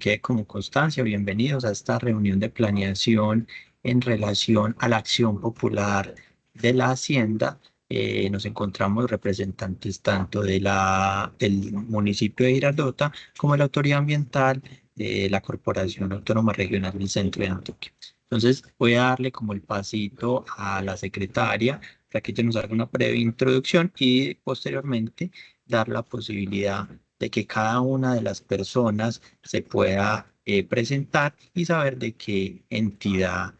quede como constancia. Bienvenidos a esta reunión de planeación en relación a la acción popular de la Hacienda. Nos encontramos representantes tanto del municipio de Girardota como de la autoridad ambiental de la Corporación Autónoma Regional del Centro de Antioquia. Entonces voy a darle como el pasito a la secretaria para que ella nos haga una breve introducción y posteriormente dar la posibilidad de que cada una de las personas se pueda presentar y saber de qué entidad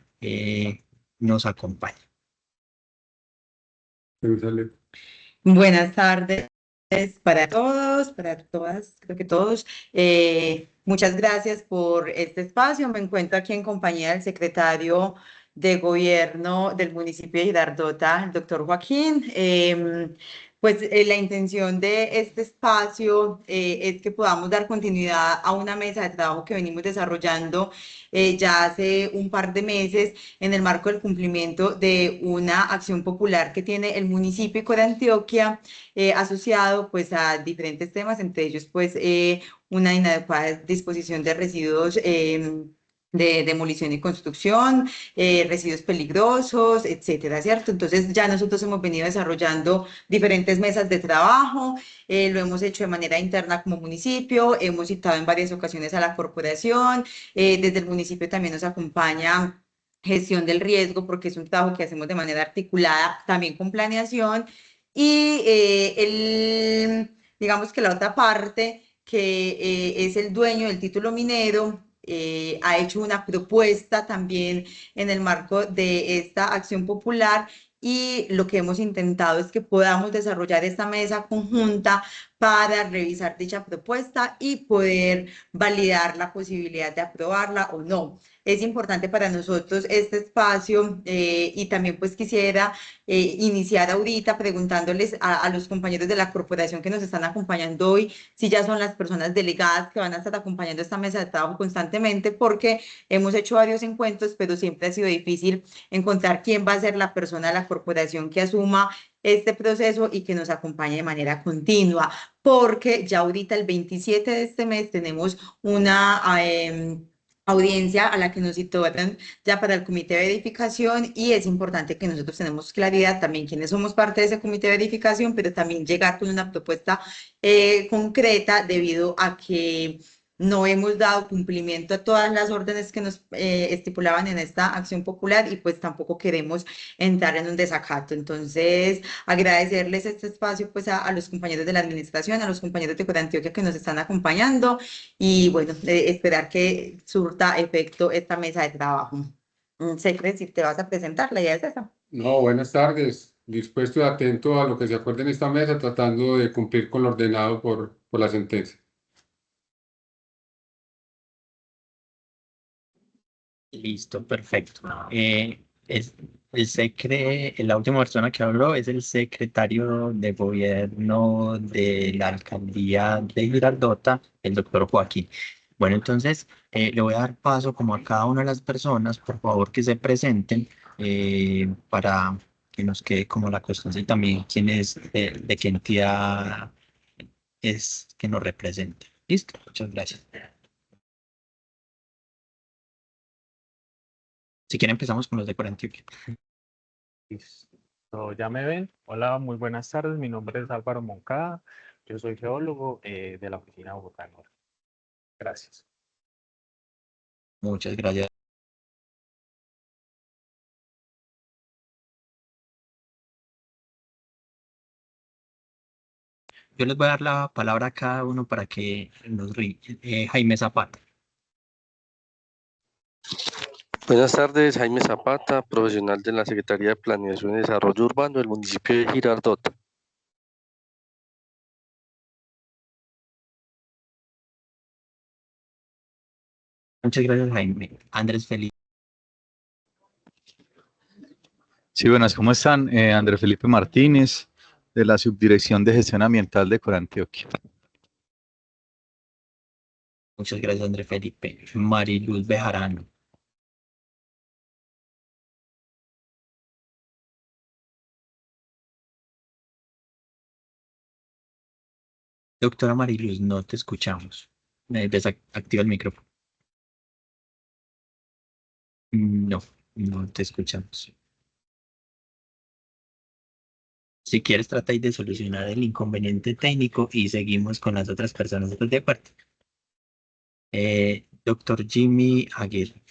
nos acompaña. Buenas tardes para todos, para todas, creo que todos. Muchas gracias por este espacio. Me encuentro aquí en compañía del secretario de Gobierno del municipio de Girardota, el doctor Joaquín. La intención de este espacio es que podamos dar continuidad a una mesa de trabajo que venimos desarrollando ya hace un par de meses en el marco del cumplimiento de una acción popular que tiene el municipio de Antioquia asociado pues a diferentes temas, entre ellos pues una inadecuada disposición de residuos de demolición y construcción, residuos peligrosos, etcétera, ¿cierto? Entonces ya nosotros hemos venido desarrollando diferentes mesas de trabajo, lo hemos hecho de manera interna como municipio, hemos citado en varias ocasiones a la corporación, desde el municipio también nos acompaña gestión del riesgo, porque es un trabajo que hacemos de manera articulada, también con planeación, y digamos que la otra parte, que es el dueño del título minero, ha hecho una propuesta también en el marco de esta acción popular y lo que hemos intentado es que podamos desarrollar esta mesa conjunta para revisar dicha propuesta y poder validar la posibilidad de aprobarla o no. Es importante para nosotros este espacio y también pues quisiera iniciar ahorita preguntándoles a los compañeros de la corporación que nos están acompañando hoy si ya son las personas delegadas que van a estar acompañando esta mesa de trabajo constantemente, porque hemos hecho varios encuentros, pero siempre ha sido difícil encontrar quién va a ser la persona de la corporación que asuma este proceso y que nos acompañe de manera continua, porque ya ahorita el 27 de este mes tenemos una audiencia a la que nos citaron ya para el comité de verificación y es importante que nosotros tenemos claridad también quiénes somos parte de ese comité de verificación, pero también llegar con una propuesta concreta debido a que no hemos dado cumplimiento a todas las órdenes que nos estipulaban en esta acción popular y pues tampoco queremos entrar en un desacato. Entonces, agradecerles este espacio pues a los compañeros de la administración, a los compañeros de Corantioquia que nos están acompañando y bueno, esperar que surta efecto esta mesa de trabajo. Secre, si te vas a presentar, la idea es esa. No, buenas tardes. Dispuesto y atento a lo que se acuerde en esta mesa, tratando de cumplir con lo ordenado por la sentencia. Listo, perfecto. La última persona que habló es el secretario de gobierno de la alcaldía de Girardota, el doctor Joaquín. Bueno, entonces le voy a dar paso como a cada una de las personas, por favor, que se presenten para que nos quede como la constancia y también quién es, de qué entidad es que nos representa. Listo, muchas gracias. Si quieren empezamos con los de Corantioquia. Listo, ya me ven. Hola, muy buenas tardes. Mi nombre es Álvaro Moncada. Yo soy geólogo de la oficina Bogotá Norte. Gracias. Muchas gracias. Yo les voy a dar la palabra a cada uno para que Jaime Zapata. Buenas tardes, Jaime Zapata, profesional de la Secretaría de Planeación y Desarrollo Urbano del municipio de Girardota. Muchas gracias, Jaime. Andrés Felipe. Sí, buenas, ¿cómo están? Andrés Felipe Martínez, de la Subdirección de Gestión Ambiental de Corantioquia. Muchas gracias, Andrés Felipe. Mariluz Bejarano. Doctora Mariluz, no te escuchamos. Activa el micrófono. No, no te escuchamos. Si quieres, trata de solucionar el inconveniente técnico y seguimos con las otras personas. ¿Estás de acuerdo? Doctor Jimmy Aguirre.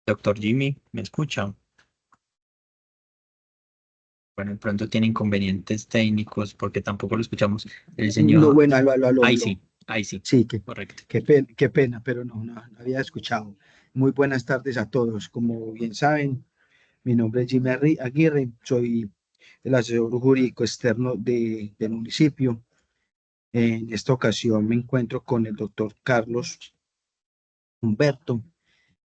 Doctor Jimmy, ¿me escucha? Bueno, de pronto tiene inconvenientes técnicos porque tampoco lo escuchamos. El No, señor, bueno, aló, aló. ahí sí, Sí, correcto. qué pena, pero no había escuchado. Muy buenas tardes a todos. Como bien saben, mi nombre es Jimmy Aguirre, soy el asesor jurídico externo del municipio. En esta ocasión me encuentro con el doctor Carlos Humberto,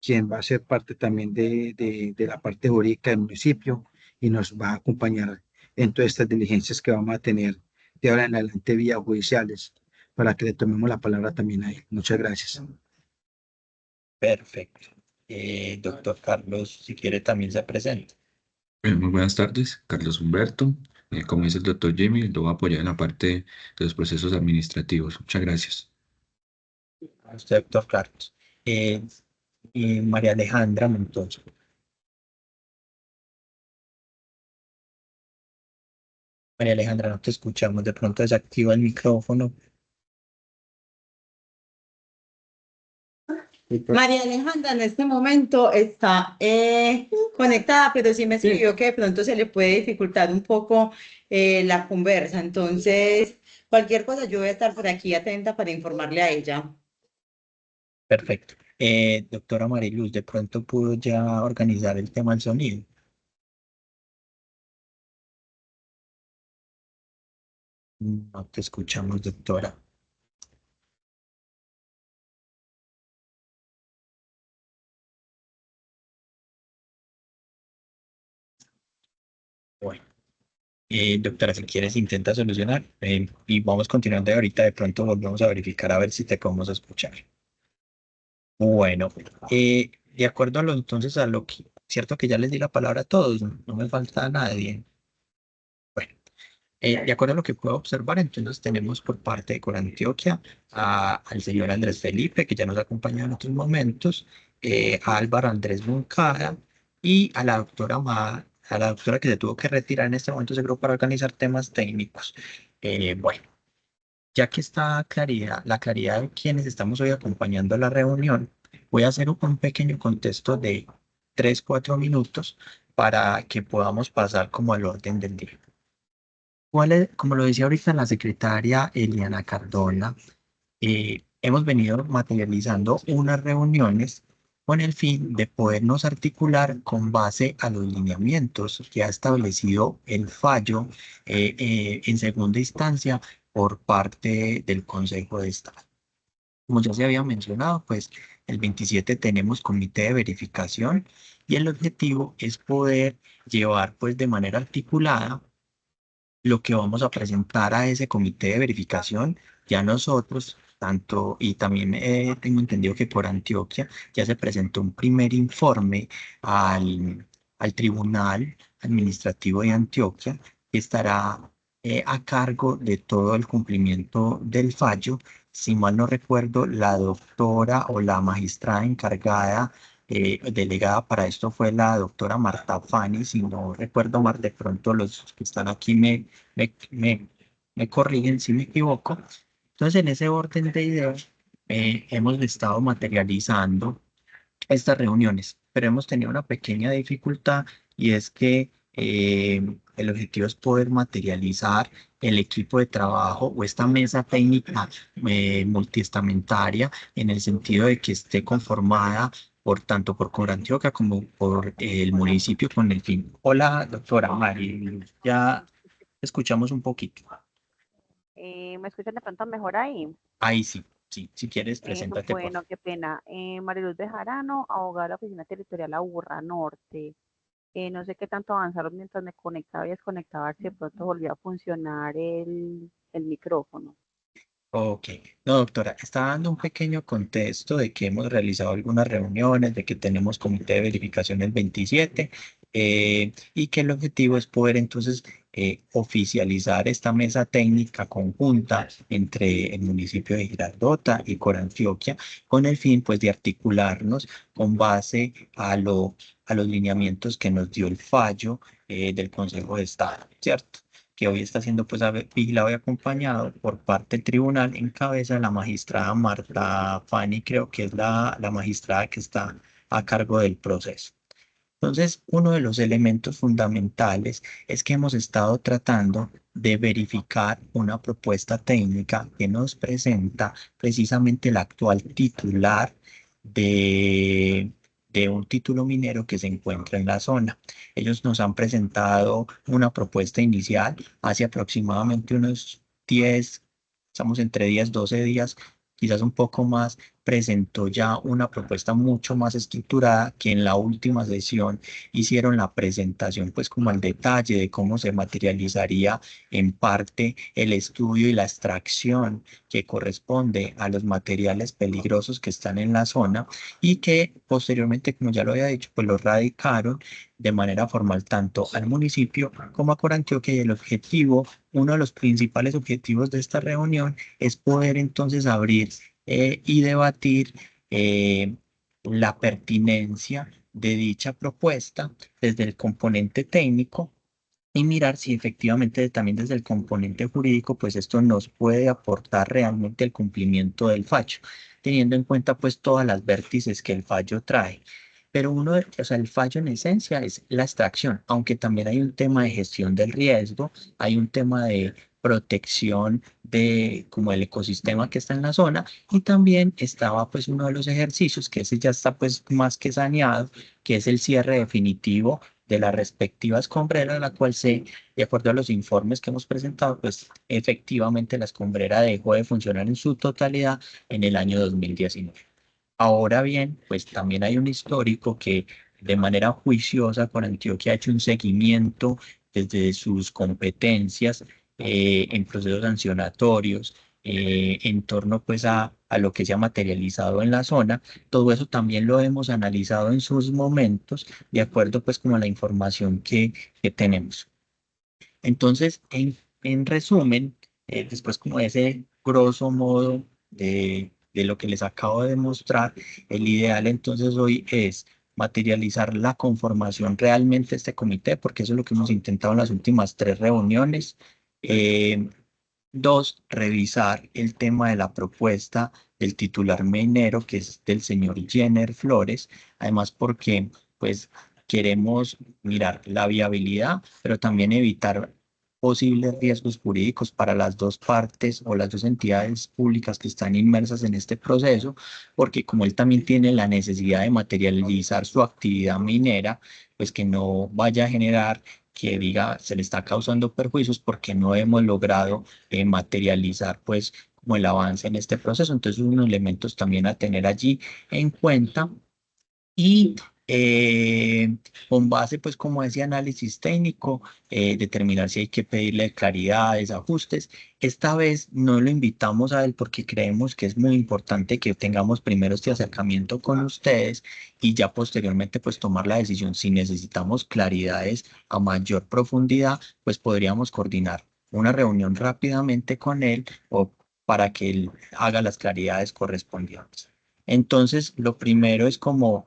quien va a ser parte también de la parte jurídica del municipio y nos va a acompañar en todas estas diligencias que vamos a tener de ahora en adelante vía judiciales, para que le tomemos la palabra también a él. Muchas gracias. Perfecto. Doctor Carlos, si quiere, también se presenta. Muy buenas tardes, Carlos Humberto. Como dice el doctor Jimmy, lo voy a apoyar en la parte de los procesos administrativos. Muchas gracias. A usted, doctor Carlos. Eh, y María Alejandra Montoya. María Alejandra, no te escuchamos. De pronto desactiva el micrófono. María Alejandra en este momento está conectada, pero sí me escribió que de pronto se le puede dificultar un poco la conversa. Entonces, cualquier cosa, yo voy a estar por aquí atenta para informarle a ella. Perfecto. Doctora Mariluz, de pronto pudo ya organizar el tema del sonido. No te escuchamos, doctora. Bueno, doctora, si quieres, intenta solucionar y vamos continuando de ahorita. De pronto volvemos a verificar a ver si te podemos escuchar. Bueno, de acuerdo a lo entonces a lo que, cierto que ya les di la palabra a todos, no me falta nadie. Bueno, de acuerdo a lo que puedo observar, entonces tenemos por parte de Corantioquia al señor Andrés Felipe, que ya nos ha acompañado en otros momentos, a Álvaro Andrés Moncada y a la doctora a la doctora que se tuvo que retirar en este momento, seguro para organizar temas técnicos. Bueno, ya que está la claridad de quienes estamos hoy acompañando la reunión, voy a hacer un pequeño contexto de 3, 4 minutos para que podamos pasar como al orden del día. Como lo decía ahorita la secretaria Eliana Cardona, hemos venido materializando unas reuniones con el fin de podernos articular con base a los lineamientos que ha establecido el fallo en segunda instancia por parte del Consejo de Estado. Como ya se había mencionado, pues el 27 tenemos comité de verificación y el objetivo es poder llevar pues de manera articulada lo que vamos a presentar a ese comité de verificación. Ya nosotros, tanto, y también tengo entendido que por Antioquia ya se presentó un primer informe al Tribunal Administrativo de Antioquia, que estará a cargo de todo el cumplimiento del fallo. Si mal no recuerdo, la doctora o la magistrada encargada delegada para esto fue la doctora Marta Fani. Si no recuerdo mal, de pronto los que están aquí me, me, me corrigen si me equivoco. Entonces, en ese orden de ideas, hemos estado materializando estas reuniones, pero hemos tenido una pequeña dificultad y es que el objetivo es poder materializar el equipo de trabajo o esta mesa técnica multiestamentaria en el sentido de que esté conformada por tanto por Corantioquia como por el municipio con el fin. Hola, doctora Mari, ya escuchamos un poquito. ¿Me escuchan de pronto mejor ahí? Ahí sí, sí, si quieres, preséntate por Bueno, qué pena. Mariluz Bejarano, abogada de la Oficina Territorial Aburrá Norte. No sé qué tanto avanzaron mientras me conectaba y desconectaba, si de pronto volvió a funcionar el micrófono. Ok, no, doctora, está dando un pequeño contexto de que hemos realizado algunas reuniones, de que tenemos comité de verificación el 27 y que el objetivo es poder entonces oficializar esta mesa técnica conjunta entre el municipio de Girardota y Corantioquia, con el fin pues de articularnos con base a los lineamientos que nos dio el fallo del Consejo de Estado, ¿cierto? Que hoy está siendo pues vigilado y acompañado por parte del tribunal en cabeza de la magistrada Marta Fani, creo que es la magistrada que está a cargo del proceso. Entonces, uno de los elementos fundamentales es que hemos estado tratando de verificar una propuesta técnica que nos presenta precisamente el actual titular de, de un título minero que se encuentra en la zona. Ellos nos han presentado una propuesta inicial hace aproximadamente unos 10, estamos entre 10, 12 días, quizás un poco más, presentó ya una propuesta mucho más estructurada que en la última sesión hicieron la presentación, pues como al detalle de cómo se materializaría en parte el estudio y la extracción que corresponde a los materiales peligrosos que están en la zona y que posteriormente, como ya lo había dicho, pues lo radicaron de manera formal tanto al municipio como a Corantioquia y el objetivo, uno de los principales objetivos de esta reunión es poder entonces abrir y debatir la pertinencia de dicha propuesta desde el componente técnico y mirar si efectivamente también desde el componente jurídico, pues esto nos puede aportar realmente el cumplimiento del fallo, teniendo en cuenta pues todas las vértices que el fallo trae. Pero o sea, el fallo en esencia es la extracción, aunque también hay un tema de gestión del riesgo, hay un tema de protección de como el ecosistema que está en la zona y también estaba pues uno de los ejercicios que ese ya está pues más que saneado, que es el cierre definitivo de las respectivas escombrera, la cual de acuerdo a los informes que hemos presentado, pues efectivamente la escombrera dejó de funcionar en su totalidad en el año 2019. Ahora bien, pues también hay un histórico que de manera juiciosa con Antioquia ha hecho un seguimiento desde sus competencias en procesos sancionatorios, en torno pues a lo que se ha materializado en la zona. Todo eso también lo hemos analizado en sus momentos, de acuerdo pues como a la información que tenemos. Entonces, en resumen, después como de ese grosso modo de lo que les acabo de mostrar, el ideal entonces hoy es materializar la conformación realmente de este comité, porque eso es lo que hemos intentado en las últimas 3 reuniones. Eh, Dos, revisar el tema de la propuesta del titular minero, que es del señor Jenner Flores, además porque pues queremos mirar la viabilidad, pero también evitar posibles riesgos jurídicos para las dos partes o las dos entidades públicas que están inmersas en este proceso, porque como él también tiene la necesidad de materializar su actividad minera, pues que no vaya a generar que diga se le está causando perjuicios porque no hemos logrado materializar pues como el avance en este proceso. Entonces, unos elementos también a tener allí en cuenta y con base pues como ese análisis técnico, determinar si hay que pedirle claridades, ajustes. Esta vez no lo invitamos a él porque creemos que es muy importante que tengamos primero este acercamiento con ustedes y ya posteriormente pues tomar la decisión. Si necesitamos claridades a mayor profundidad, pues podríamos coordinar una reunión rápidamente con él o para que él haga las claridades correspondientes. Entonces, lo primero es como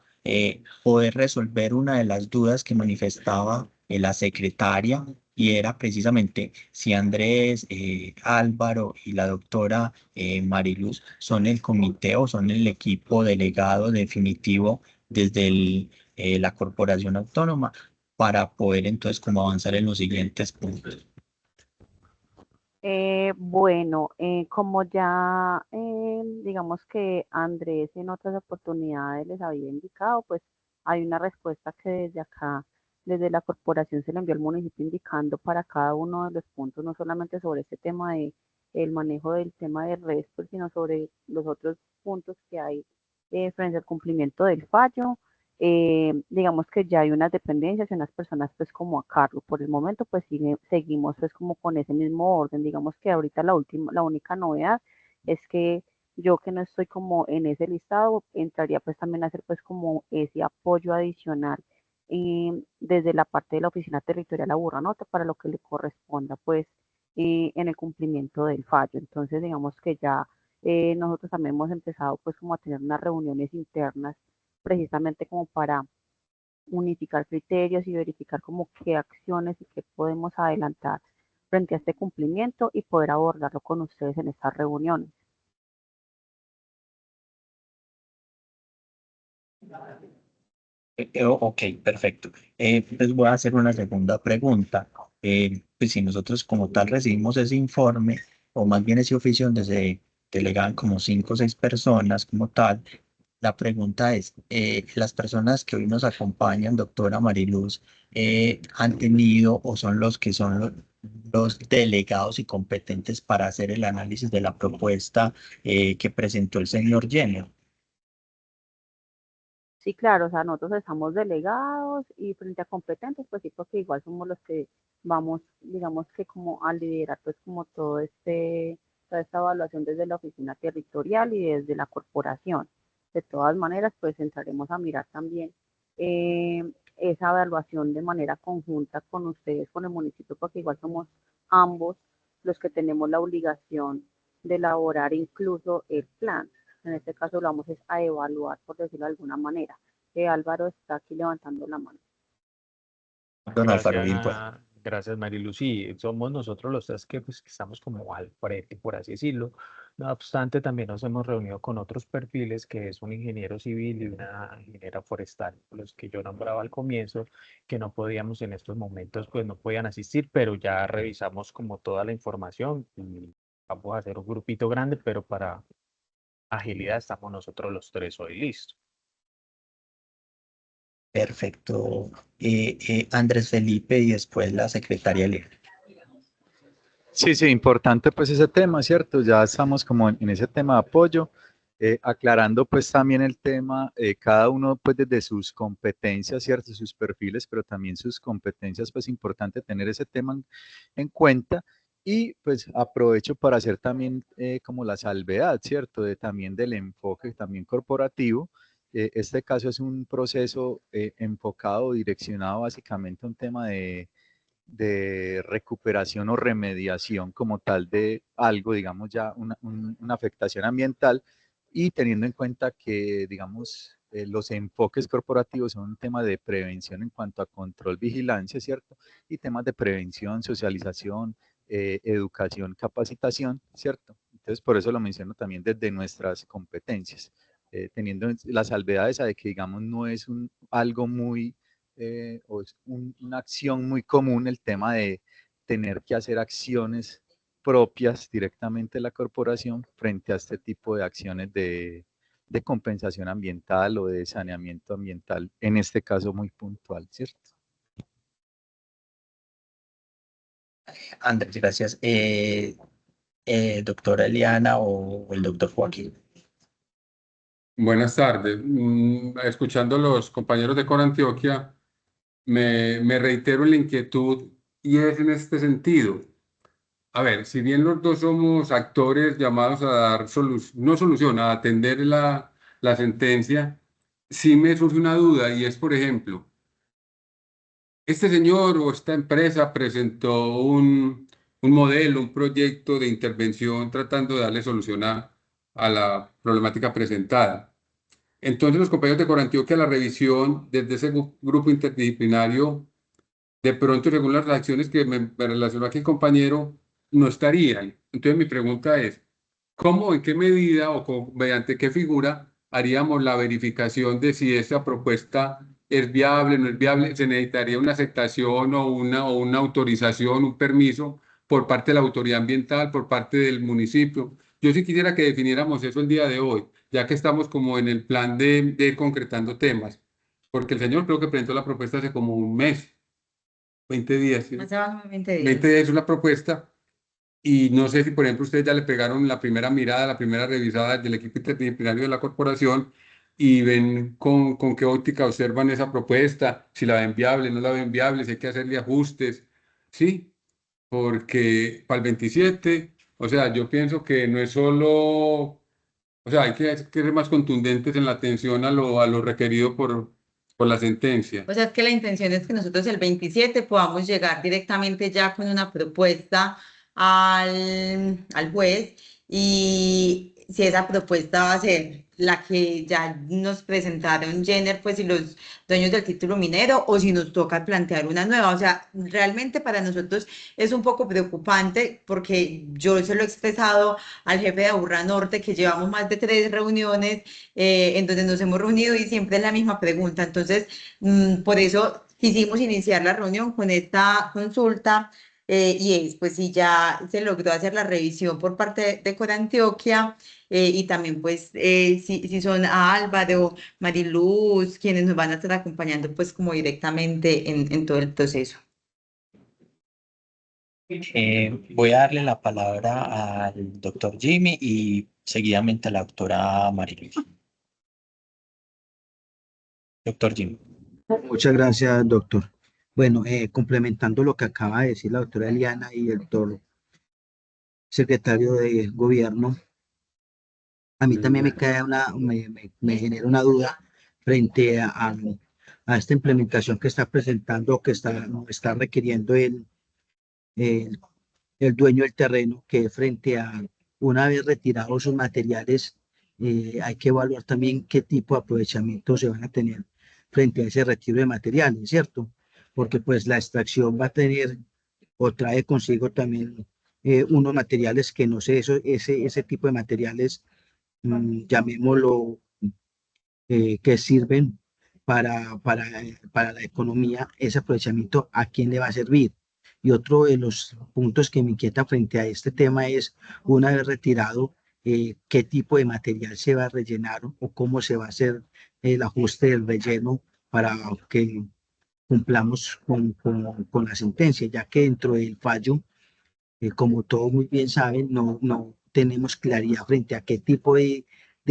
poder resolver una de las dudas que manifestaba la secretaria y era precisamente si Andrés, Álvaro y la doctora Mariluz son el comité o son el equipo delegado definitivo desde la corporación autónoma para poder entonces como avanzar en los siguientes puntos. Bueno, como ya digamos que Andrés en otras oportunidades les había indicado, pues hay una respuesta que desde acá, desde la corporación se le envió al municipio indicando para cada uno de los puntos, no solamente sobre este tema de el manejo del tema de resto, sino sobre los otros puntos que hay frente al cumplimiento del fallo. Digamos que ya hay unas dependencias y unas personas pues como a cargo. Por el momento pues seguimos pues como con ese mismo orden. Digamos que ahorita la única novedad es que yo que no estoy como en ese listado, entraría pues también a hacer pues como ese apoyo adicional desde la parte de la Oficina Territorial Aburrá Norte para lo que le corresponda, pues, en el cumplimiento del fallo. Entonces, digamos que ya nosotros también hemos empezado, pues, como a tener unas reuniones internas, precisamente como para unificar criterios y verificar como qué acciones y qué podemos adelantar frente a este cumplimiento y poder abordarlo con ustedes en estas reuniones. Ok, perfecto. Les voy a hacer una segunda pregunta. Pues si nosotros como tal recibimos ese informe, o más bien ese oficio donde se delegan como 5 o 6 personas como tal, la pregunta es, ¿las personas que hoy nos acompañan, doctora Mariluz, han tenido o son los que son los delegados y competentes para hacer el análisis de la propuesta que presentó el señor Jenner? Sí, claro, o sea, nosotros estamos delegados y frente a competentes, pues sí, porque igual somos los que vamos, digamos que como a liderar pues como toda esta evaluación desde la oficina territorial y desde la corporación. De todas maneras, pues entraremos a mirar también esa evaluación de manera conjunta con ustedes, con el municipio, porque igual somos ambos los que tenemos la obligación de elaborar incluso el plan. En este caso lo vamos a evaluar, por decirlo de alguna manera. Álvaro está aquí levantando la mano. Don Alfaro, bien pues. Gracias, Marilu. Sí, somos nosotros los tres que, pues, que estamos como al frente, por así decirlo. No obstante, también nos hemos reunido con otros perfiles, que es un ingeniero civil y una ingeniera forestal, los que yo nombraba al comienzo, que no podíamos en estos momentos, pues no podían asistir, pero ya revisamos como toda la información y vamos a hacer un grupito grande, pero para agilidad estamos nosotros los tres hoy listos. Perfecto. Andrés Felipe y después la secretaria Elena. Sí, sí, importante pues ese tema, ¿cierto? Ya estamos como en ese tema de apoyo, aclarando pues también el tema, cada uno pues desde sus competencias, ¿cierto? Sus perfiles, pero también sus competencias, pues importante tener ese tema en cuenta. Y pues aprovecho para hacer también como la salvedad, ¿cierto? También del enfoque también corporativo. Este caso es un proceso enfocado, direccionado básicamente a un tema de recuperación o remediación como tal de algo, digamos ya una afectación ambiental, y teniendo en cuenta que, digamos, los enfoques corporativos son un tema de prevención en cuanto a control, vigilancia, ¿cierto? Y temas de prevención, socialización, educación, capacitación, ¿cierto? Entonces, por eso lo menciono también desde nuestras competencias, teniendo la salvedad esa de que, digamos, no es algo muy o es una acción muy común el tema de tener que hacer acciones propias directamente de la corporación frente a este tipo de acciones de compensación ambiental o de saneamiento ambiental, en este caso muy puntual, ¿cierto? Andrés, gracias. Doctora Eliana o el doctor Joaquín. Buenas tardes. Escuchando a los compañeros de Corantioquia, me reitero en la inquietud y es en este sentido. A ver, si bien los dos somos actores llamados a dar no solución, a atender la sentencia, sí me surge una duda y es, por ejemplo, este señor o esta empresa presentó un modelo, un proyecto de intervención tratando de darle solución a la problemática presentada. Entonces, los compañeros de Corantioquia, la revisión desde ese grupo interdisciplinario, de pronto, según las reacciones que me relacionó aquí el compañero, no estarían. Entonces, mi pregunta es, ¿cómo, en qué medida o mediante qué figura haríamos la verificación de si esa propuesta es viable, no es viable? ¿Se necesitaría una aceptación o una autorización, un permiso por parte de la autoridad ambiental, por parte del municipio? Yo sí quisiera que definiéramos eso el día de hoy, ya que estamos como en el plan de ir concretando temas, porque el señor creo que presentó la propuesta hace como un mes, 20 días. ¿Sí? Hace más o menos 20 días. 20 días es una propuesta. Y no sé si, por ejemplo, ustedes ya le pegaron la primera mirada, la primera revisada del equipo interdisciplinario de la corporación y ven con qué óptica observan esa propuesta, si la ven viable, no la ven viable, si hay que hacerle ajustes, ¿sí? Porque para el 27, o sea, yo pienso que no es solo, o sea, hay que ser más contundentes en la atención a lo requerido por la sentencia. O sea, es que la intención es que nosotros el 27 podamos llegar directamente ya con una propuesta al juez, y si esa propuesta va a ser la que ya nos presentaron Jenner, pues, y los dueños del título minero, o si nos toca plantear una nueva. O sea, realmente para nosotros es un poco preocupante, porque yo se lo he expresado al jefe de Aburrá Norte, que llevamos más de 3 reuniones en donde nos hemos reunido y siempre es la misma pregunta. Entonces, por eso quisimos iniciar la reunión con esta consulta, y es, pues, si ya se logró hacer la revisión por parte de Corantioquia, y también, pues, si son a Álvaro, Mariluz, quienes nos van a estar acompañando, pues, como directamente en todo el proceso. Voy a darle la palabra al doctor Jimmy y seguidamente a la doctora Mariluz. Doctor Jimmy. Muchas gracias, doctor. Bueno, complementando lo que acaba de decir la doctora Eliana y el doctor secretario de gobierno, a mí también me genera una duda frente a esta implementación que está presentando, que está requiriendo el, el dueño del terreno, que frente a, una vez retirados sus materiales, hay que evaluar también qué tipo de aprovechamiento se van a tener frente a ese retiro de materiales, ¿cierto? Porque pues la extracción va a tener o trae consigo también unos materiales que no sé, ese tipo de materiales, llamémoslo, que sirven para la economía, ese aprovechamiento, ¿a quién le va a servir? Y otro de los puntos que me inquieta frente a este tema es, una vez retirado, qué tipo de material se va a rellenar o cómo se va a hacer el ajuste del relleno para que cumplamos con la sentencia, ya que dentro del fallo, como todos muy bien saben, no tenemos claridad frente a qué tipo de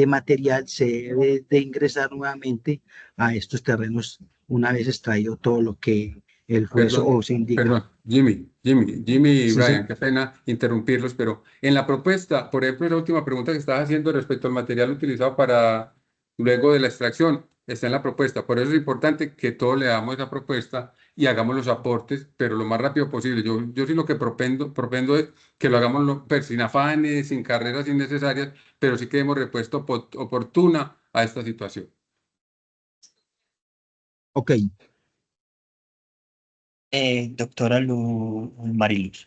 material se debe de ingresar nuevamente a estos terrenos una vez extraído todo lo que el juez Perdón, o se indica. perdón, Jimmy y Sí, Brian, sí. qué pena interrumpirlos, pero en la propuesta, por ejemplo, la última pregunta que estabas haciendo respecto al material utilizado para luego de la extracción, está en la propuesta. Por eso es importante que todos leamos esa propuesta y hagamos los aportes, pero lo más rápido posible. Yo sí lo que propendo es que lo hagamos pues, sin afanes, sin carreras innecesarias, pero sí que demos respuesta oportuna a esta situación. Ok, Doctora Mariluz.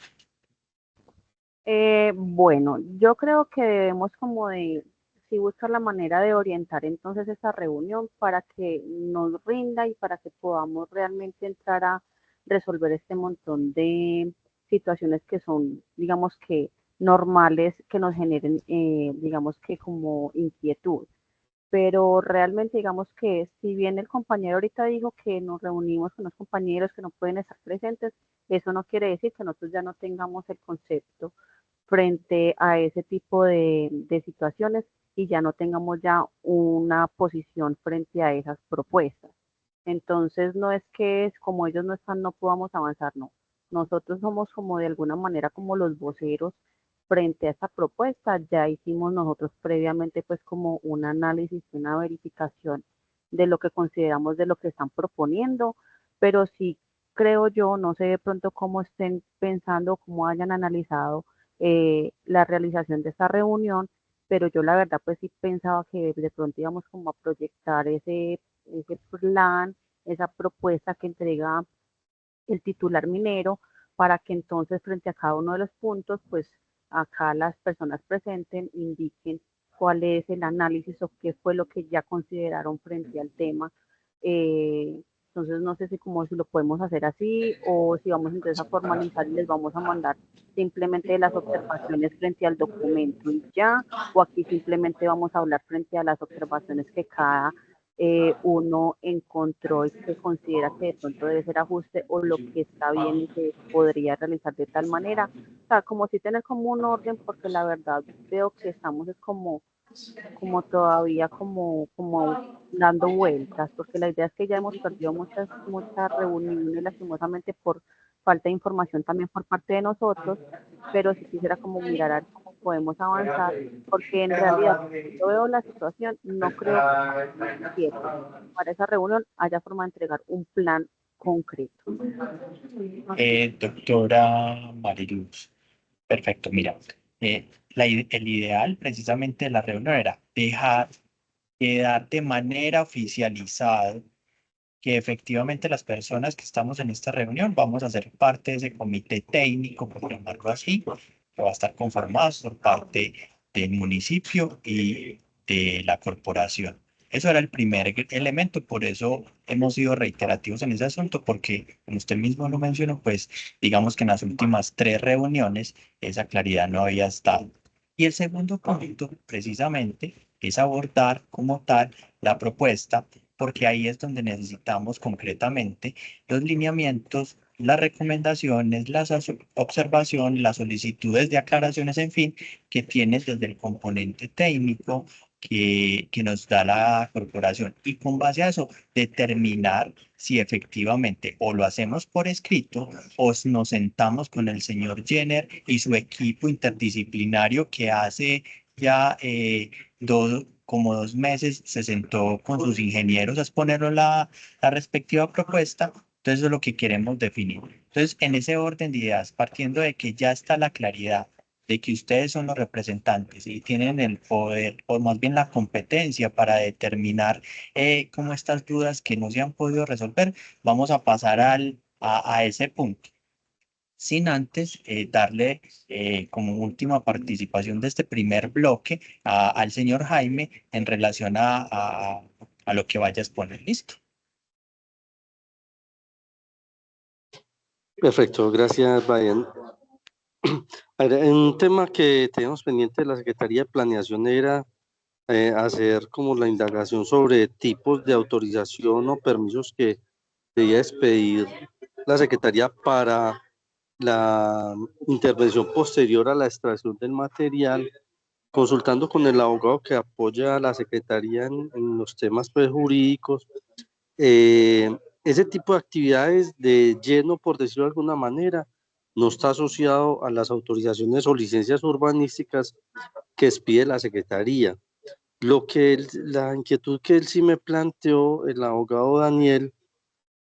Bueno, yo creo que debemos como de, sí, buscar la manera de orientar entonces esta reunión para que nos rinda y para que podamos realmente entrar a resolver este montón de situaciones que son, digamos que normales, que nos generen, digamos que como inquietud. Pero realmente digamos que si bien el compañero ahorita dijo que nos reunimos con los compañeros que no pueden estar presentes, eso no quiere decir que nosotros ya no tengamos el concepto frente a ese tipo de situaciones y ya no tengamos ya una posición frente a esas propuestas. Entonces no es que es como ellos no están, no podamos avanzar, no. Nosotros somos como de alguna manera como los voceros frente a esta propuesta. Ya hicimos nosotros previamente pues como un análisis, una verificación de lo que consideramos de lo que están proponiendo, pero sí creo yo, no sé de pronto cómo estén pensando, cómo hayan analizado la realización de esta reunión, pero yo la verdad pues sí pensaba que de pronto íbamos como a proyectar ese plan, esa propuesta que entrega el titular minero, para que entonces frente a cada uno de los puntos, pues acá las personas presentes indiquen cuál es el análisis o qué fue lo que ya consideraron frente al tema. Entonces no sé si como si lo podemos hacer así o si vamos entonces a formalizar y les vamos a mandar simplemente las observaciones frente al documento y ya, o aquí simplemente vamos a hablar frente a las observaciones que cada uno encontró y que considera que de pronto debe ser ajuste o lo que está bien y se podría realizar de tal manera. O sea, como si tener como un orden, porque la verdad veo que estamos es como todavía como dando vueltas, porque la idea es que ya hemos perdido muchas reuniones lastimosamente por falta de información también por parte de nosotros, pero si quisiera como mirar podemos avanzar, porque en realidad, yo veo la situación, no creo que para esa reunión haya forma de entregar un plan concreto. Doctora Mariluz, perfecto, mira, el ideal precisamente de la reunión era quedar de manera oficializada que efectivamente las personas que estamos en esta reunión vamos a ser parte de ese comité técnico, por llamarlo así, que va a estar conformado por parte del municipio y de la corporación. Eso era el primer elemento, por eso hemos sido reiterativos en ese asunto, porque como usted mismo lo mencionó, pues digamos que en las últimas 3 reuniones esa claridad no había estado. Y el segundo punto, precisamente, es abordar como tal la propuesta, porque ahí es donde necesitamos concretamente los lineamientos, las recomendaciones, las observaciones, las solicitudes de aclaraciones, en fin, que tiene desde el componente técnico que nos da la corporación. Y con base a eso, determinar si efectivamente o lo hacemos por escrito o nos sentamos con el señor Jenner y su equipo interdisciplinario que hace ya como 2 meses se sentó con sus ingenieros a exponernos la respectiva propuesta. Entonces, eso es lo que queremos definir. Entonces, en ese orden de ideas, partiendo de que ya está la claridad de que ustedes son los representantes y tienen el poder, o más bien la competencia para determinar cómo estas dudas que no se han podido resolver, vamos a pasar a ese punto sin antes darle como última participación de este primer bloque al señor Jaime en relación a lo que vaya a exponer. Listo. Perfecto, gracias, Brian. A ver, un tema que teníamos pendiente de la Secretaría de Planeación era hacer como la indagación sobre tipos de autorización o permisos que debía expedir la Secretaría para la intervención posterior a la extracción del material, consultando con el abogado que apoya a la Secretaría en los temas pues, jurídicos. Ese tipo de actividades de lleno, por decirlo de alguna manera, no está asociado a las autorizaciones o licencias urbanísticas que expide la Secretaría. La inquietud que él sí me planteó, el abogado Daniel,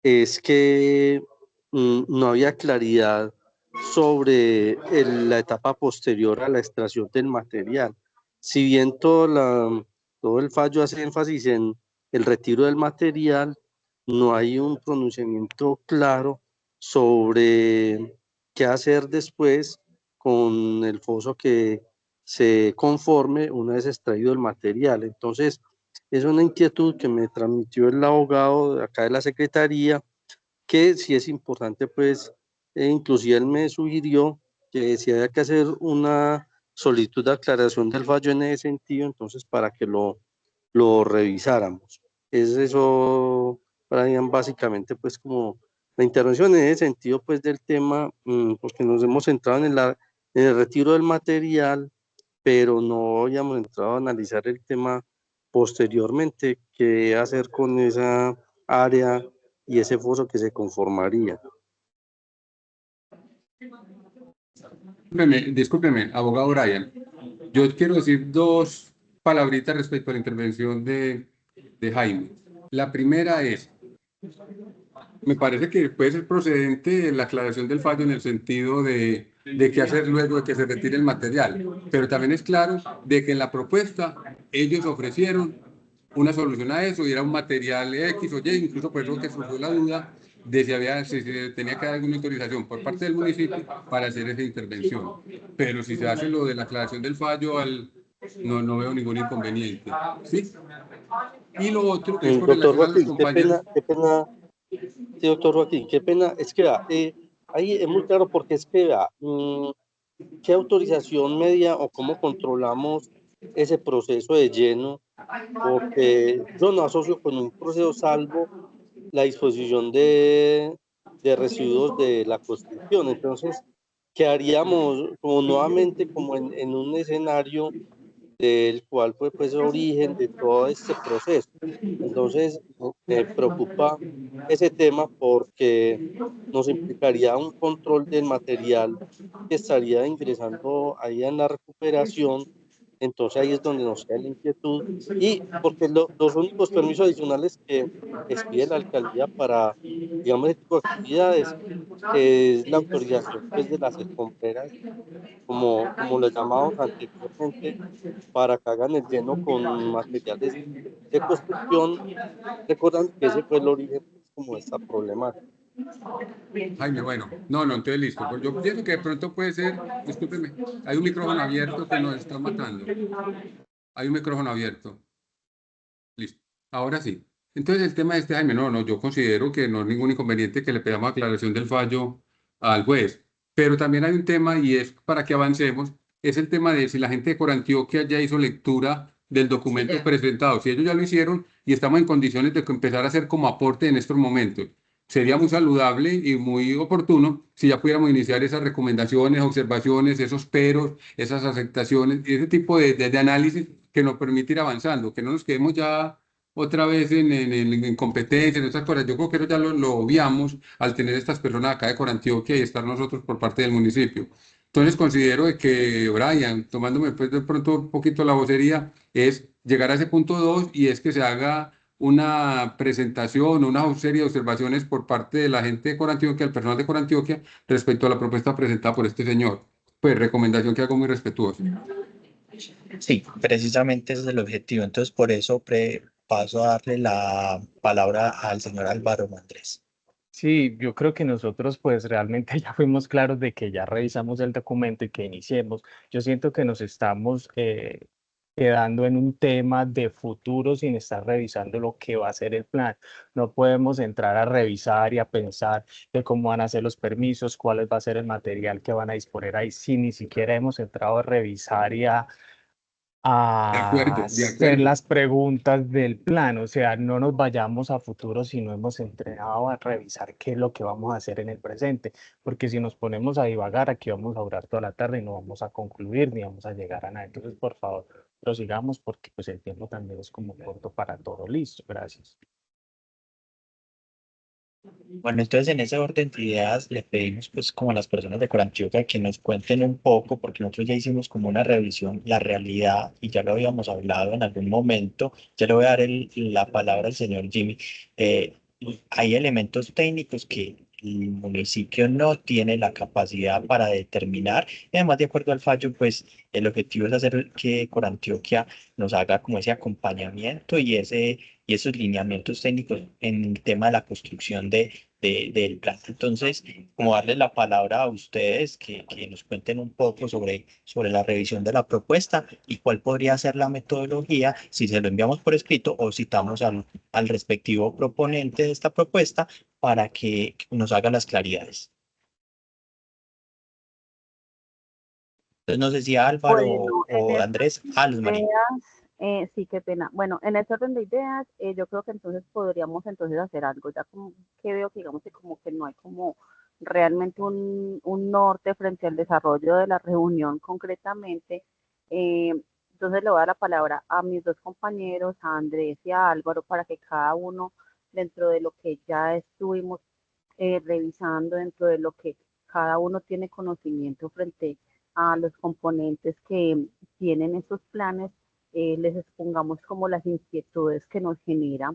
es que no había claridad sobre la etapa posterior a la extracción del material. Si bien todo el fallo hace énfasis en el retiro del material, no hay un pronunciamiento claro sobre qué hacer después con el foso que se conforme una vez extraído el material. Entonces, es una inquietud que me transmitió el abogado de acá de la Secretaría, que sí es importante, pues, inclusive él me sugirió que si había que hacer una solicitud de aclaración del fallo en ese sentido, entonces para que lo revisáramos. Es eso, Brian, básicamente, pues, como la intervención en ese sentido, pues, del tema, porque nos hemos centrado en el retiro del material, pero no habíamos entrado a analizar el tema posteriormente, qué hacer con esa área y ese foso que se conformaría. Discúlpeme, abogado Brian. Yo quiero decir 2 palabritas respecto a la intervención de Jaime. La primera es, me parece que puede ser procedente la aclaración del fallo en el sentido de qué hacer luego de que se retire el material, pero también es claro de que en la propuesta ellos ofrecieron una solución a eso y era un material X o Y, incluso por eso que surgió la duda de si se tenía que dar alguna autorización por parte del municipio para hacer esa intervención. Pero si se hace lo de la aclaración del fallo, no veo ningún inconveniente. ¿Sí? Y lo otro es con Doctor relación a los Joaquín, compañeros. qué pena, sí, doctor Joaquín, qué pena, es que ahí es muy claro porque es que qué autorización media o cómo controlamos ese proceso de lleno, porque yo no asocio con un proceso salvo la disposición de residuos de la construcción. Entonces, quedaríamos como nuevamente como en un escenario del cual fue pues origen de todo este proceso. Entonces, me preocupa ese tema porque nos implicaría un control del material que estaría ingresando ahí en la recuperación. Entonces ahí es donde nos queda la inquietud y porque los únicos permisos adicionales que expide la alcaldía para, digamos, este tipo de actividades es la autorización pues de las escombreras, como lo llamamos anteriormente, para que hagan el lleno con materiales de construcción, recordando que ese fue el origen pues, como de esta problemática. Jaime, bueno, no, entonces listo. Pues yo pienso que de pronto puede ser, discúlpeme, hay un micrófono abierto que nos está matando. Hay un micrófono abierto. Listo. Ahora sí. Entonces el tema de este, Jaime, no, yo considero que no es ningún inconveniente que le pedamos aclaración del fallo al juez. Pero también hay un tema, y es para que avancemos, es el tema de si la gente de Corantioquia ya hizo lectura del documento presentado. Si ellos ya lo hicieron y estamos en condiciones de empezar a hacer como aporte en estos momentos. Sería muy saludable y muy oportuno si ya pudiéramos iniciar esas recomendaciones, observaciones, esos peros, esas aceptaciones, ese tipo de análisis que nos permite ir avanzando, que no nos quedemos ya otra vez en competencias, en estas cosas. Yo creo que eso ya lo obviamos al tener estas personas acá de Corantioquia y estar nosotros por parte del municipio. Entonces considero de que, Brian, tomándome pues de pronto un poquito la vocería, es llegar a ese punto 2 y es que se haga una presentación, una serie de observaciones por parte de la gente de Corantioquia, el personal de Corantioquia, respecto a la propuesta presentada por este señor. Pues recomendación que hago muy respetuosa. Sí, precisamente ese es el objetivo. Entonces, por eso paso a darle la palabra al señor Álvaro Andrés. Sí, yo creo que nosotros pues realmente ya fuimos claros de que ya revisamos el documento y que iniciemos. Yo siento que nos estamos quedando en un tema de futuro sin estar revisando lo que va a ser el plan. No podemos entrar a revisar y a pensar de cómo van a ser los permisos, cuál va a ser el material que van a disponer ahí, si ni siquiera hemos entrado a revisar y De a acuerdo, de hacer acuerdo. las preguntas del plan. O sea, no nos vayamos a futuro si no hemos entrenado a revisar qué es lo que vamos a hacer en el presente, porque si nos ponemos a divagar, aquí vamos a durar toda la tarde y no vamos a concluir ni vamos a llegar a nada. Entonces, por favor, prosigamos porque pues el tiempo también es como corto para todo. Listo, gracias. Bueno, entonces en ese orden de ideas le pedimos pues como a las personas de Corantioquia que nos cuenten un poco, porque nosotros ya hicimos como una revisión, la realidad, y ya lo habíamos hablado en algún momento. Ya le voy a dar la palabra al señor Jimmy. Eh, Hay elementos técnicos que el municipio no tiene la capacidad para determinar, y además de acuerdo al fallo, pues el objetivo es hacer que Corantioquia nos haga como ese acompañamiento y esos lineamientos técnicos en el tema de la construcción del plan. Entonces, como darles la palabra a ustedes, que nos cuenten un poco sobre la revisión de la propuesta y cuál podría ser la metodología, si se lo enviamos por escrito o citamos al respectivo proponente de esta propuesta para que nos haga las claridades. Entonces, no sé si Álvaro Bueno, en o estas Andrés, Luz María. ideas, sí, qué pena. Bueno, en este orden de ideas, yo creo que entonces podríamos entonces hacer algo, ya como que veo que digamos que como que no hay como realmente un norte frente al desarrollo de la reunión concretamente. eh, entonces le voy a dar la palabra a mis dos compañeros, a Andrés y a Álvaro, para que cada uno, dentro de lo que ya estuvimos revisando, dentro de lo que cada uno tiene conocimiento frente a los componentes que tienen estos planes, les expongamos como las inquietudes que nos genera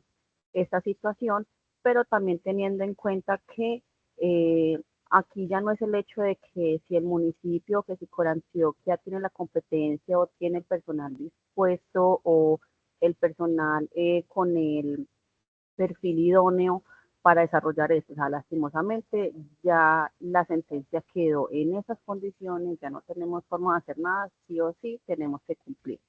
esta situación, pero también teniendo en cuenta que aquí ya no es el hecho de que si el municipio, que si Corantioquia tiene la competencia o tiene el personal dispuesto o el personal con el perfil idóneo para desarrollar esto. O sea, lastimosamente ya la sentencia quedó en esas condiciones, ya no tenemos forma de hacer nada, sí o sí tenemos que cumplir.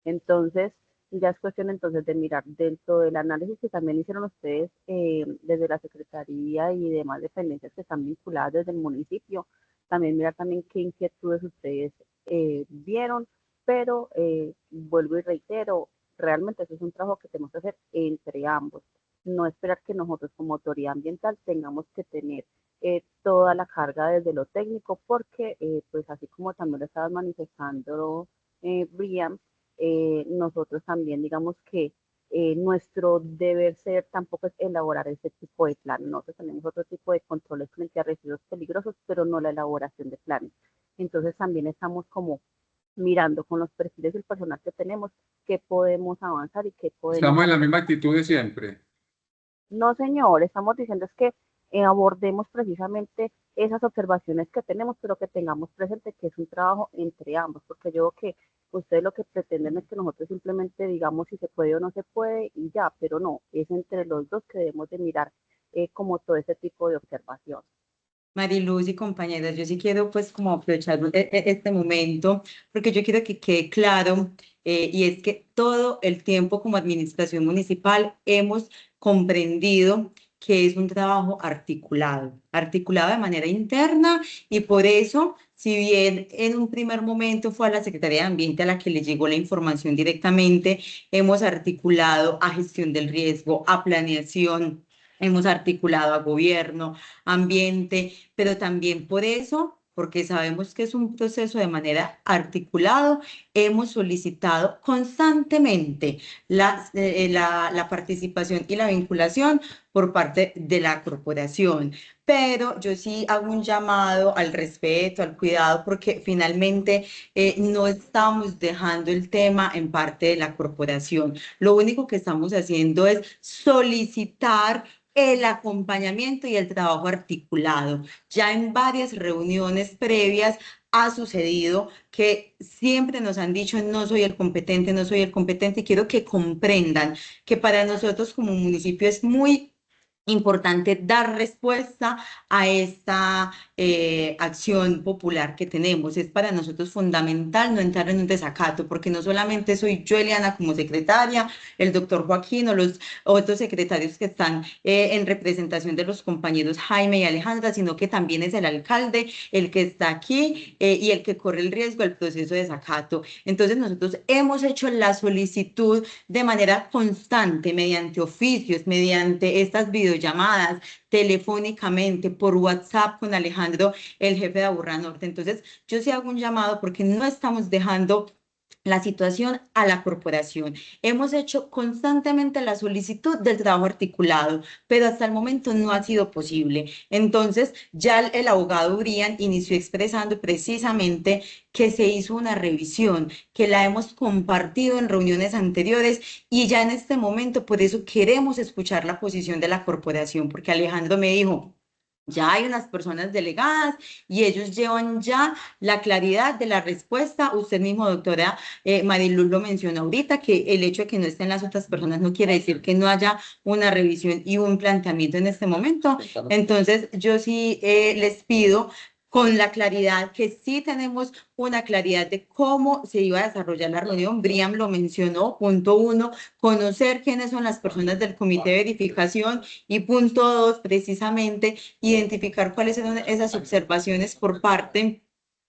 Entonces, ya es cuestión entonces de mirar dentro del análisis que también hicieron ustedes desde la Secretaría y demás dependencias que están vinculadas desde el municipio, también mirar también qué inquietudes ustedes vieron, pero vuelvo y reitero, realmente eso es un trabajo que tenemos que hacer entre ambos, no esperar que nosotros como autoridad ambiental tengamos que tener toda la carga desde lo técnico, porque pues así como también lo estabas manifestando, Brian, nosotros también, digamos que nuestro deber ser tampoco es elaborar ese tipo de plan. Nosotros tenemos otro tipo de controles frente a residuos peligrosos, pero no la elaboración de planes. Entonces también estamos como mirando con los perfiles del personal que tenemos qué podemos avanzar y qué podemos Estamos en la hacer. misma actitud de siempre. No, señor, estamos diciendo es que abordemos precisamente esas observaciones que tenemos, pero que tengamos presente que es un trabajo entre ambos, porque yo creo que ustedes lo que pretenden es que nosotros simplemente digamos si se puede o no se puede y ya, pero no, es entre los dos que debemos de mirar como todo ese tipo de observación. Mariluz y compañeras, yo sí quiero pues como aprovechar este momento porque yo quiero que quede claro y es que todo el tiempo como administración municipal hemos comprendido que es un trabajo articulado, articulado de manera interna y por eso, si bien en un primer momento fue a la Secretaría de Ambiente a la que le llegó la información directamente, hemos articulado a gestión del riesgo, a planeación. Hemos articulado a gobierno, ambiente, pero también por eso, porque sabemos que es un proceso de manera articulado, hemos solicitado constantemente la participación y la vinculación por parte de la corporación. Pero yo sí hago un llamado al respeto, al cuidado, porque finalmente no estamos dejando el tema en parte de la corporación. Lo único que estamos haciendo es solicitar el acompañamiento y el trabajo articulado. Ya en varias reuniones previas ha sucedido que siempre nos han dicho no soy el competente, no soy el competente y quiero que comprendan que para nosotros como municipio es muy importante dar respuesta a esta acción popular que tenemos. Es para nosotros fundamental no entrar en un desacato, porque no solamente soy yo, Eliana, como secretaria, el doctor Joaquín o los otros secretarios que están en representación de los compañeros Jaime y Alejandra, sino que también es el alcalde el que está aquí y el que corre el riesgo del proceso de desacato. Entonces nosotros hemos hecho la solicitud de manera constante, mediante oficios, mediante estas videollamadas, telefónicamente, por WhatsApp con Alejandro, el jefe de Aburrá Norte. Entonces, yo sí hago un llamado porque no estamos dejando la situación a la corporación. Hemos hecho constantemente la solicitud del trabajo articulado, pero hasta el momento no ha sido posible. Entonces, ya el abogado Urian inició expresando precisamente que se hizo una revisión, que la hemos compartido en reuniones anteriores y ya en este momento, por eso queremos escuchar la posición de la corporación, porque Alejandro me dijo, ya hay unas personas delegadas y ellos llevan ya la claridad de la respuesta. Usted mismo, doctora Mariluz, lo mencionó ahorita, que el hecho de que no estén las otras personas no quiere decir que no haya una revisión y un planteamiento en este momento. Entonces, yo sí les pido con la claridad que sí tenemos una claridad de cómo se iba a desarrollar la reunión. Briam lo mencionó, punto 1, conocer quiénes son las personas del comité de verificación y punto 2, precisamente, identificar cuáles son esas observaciones por parte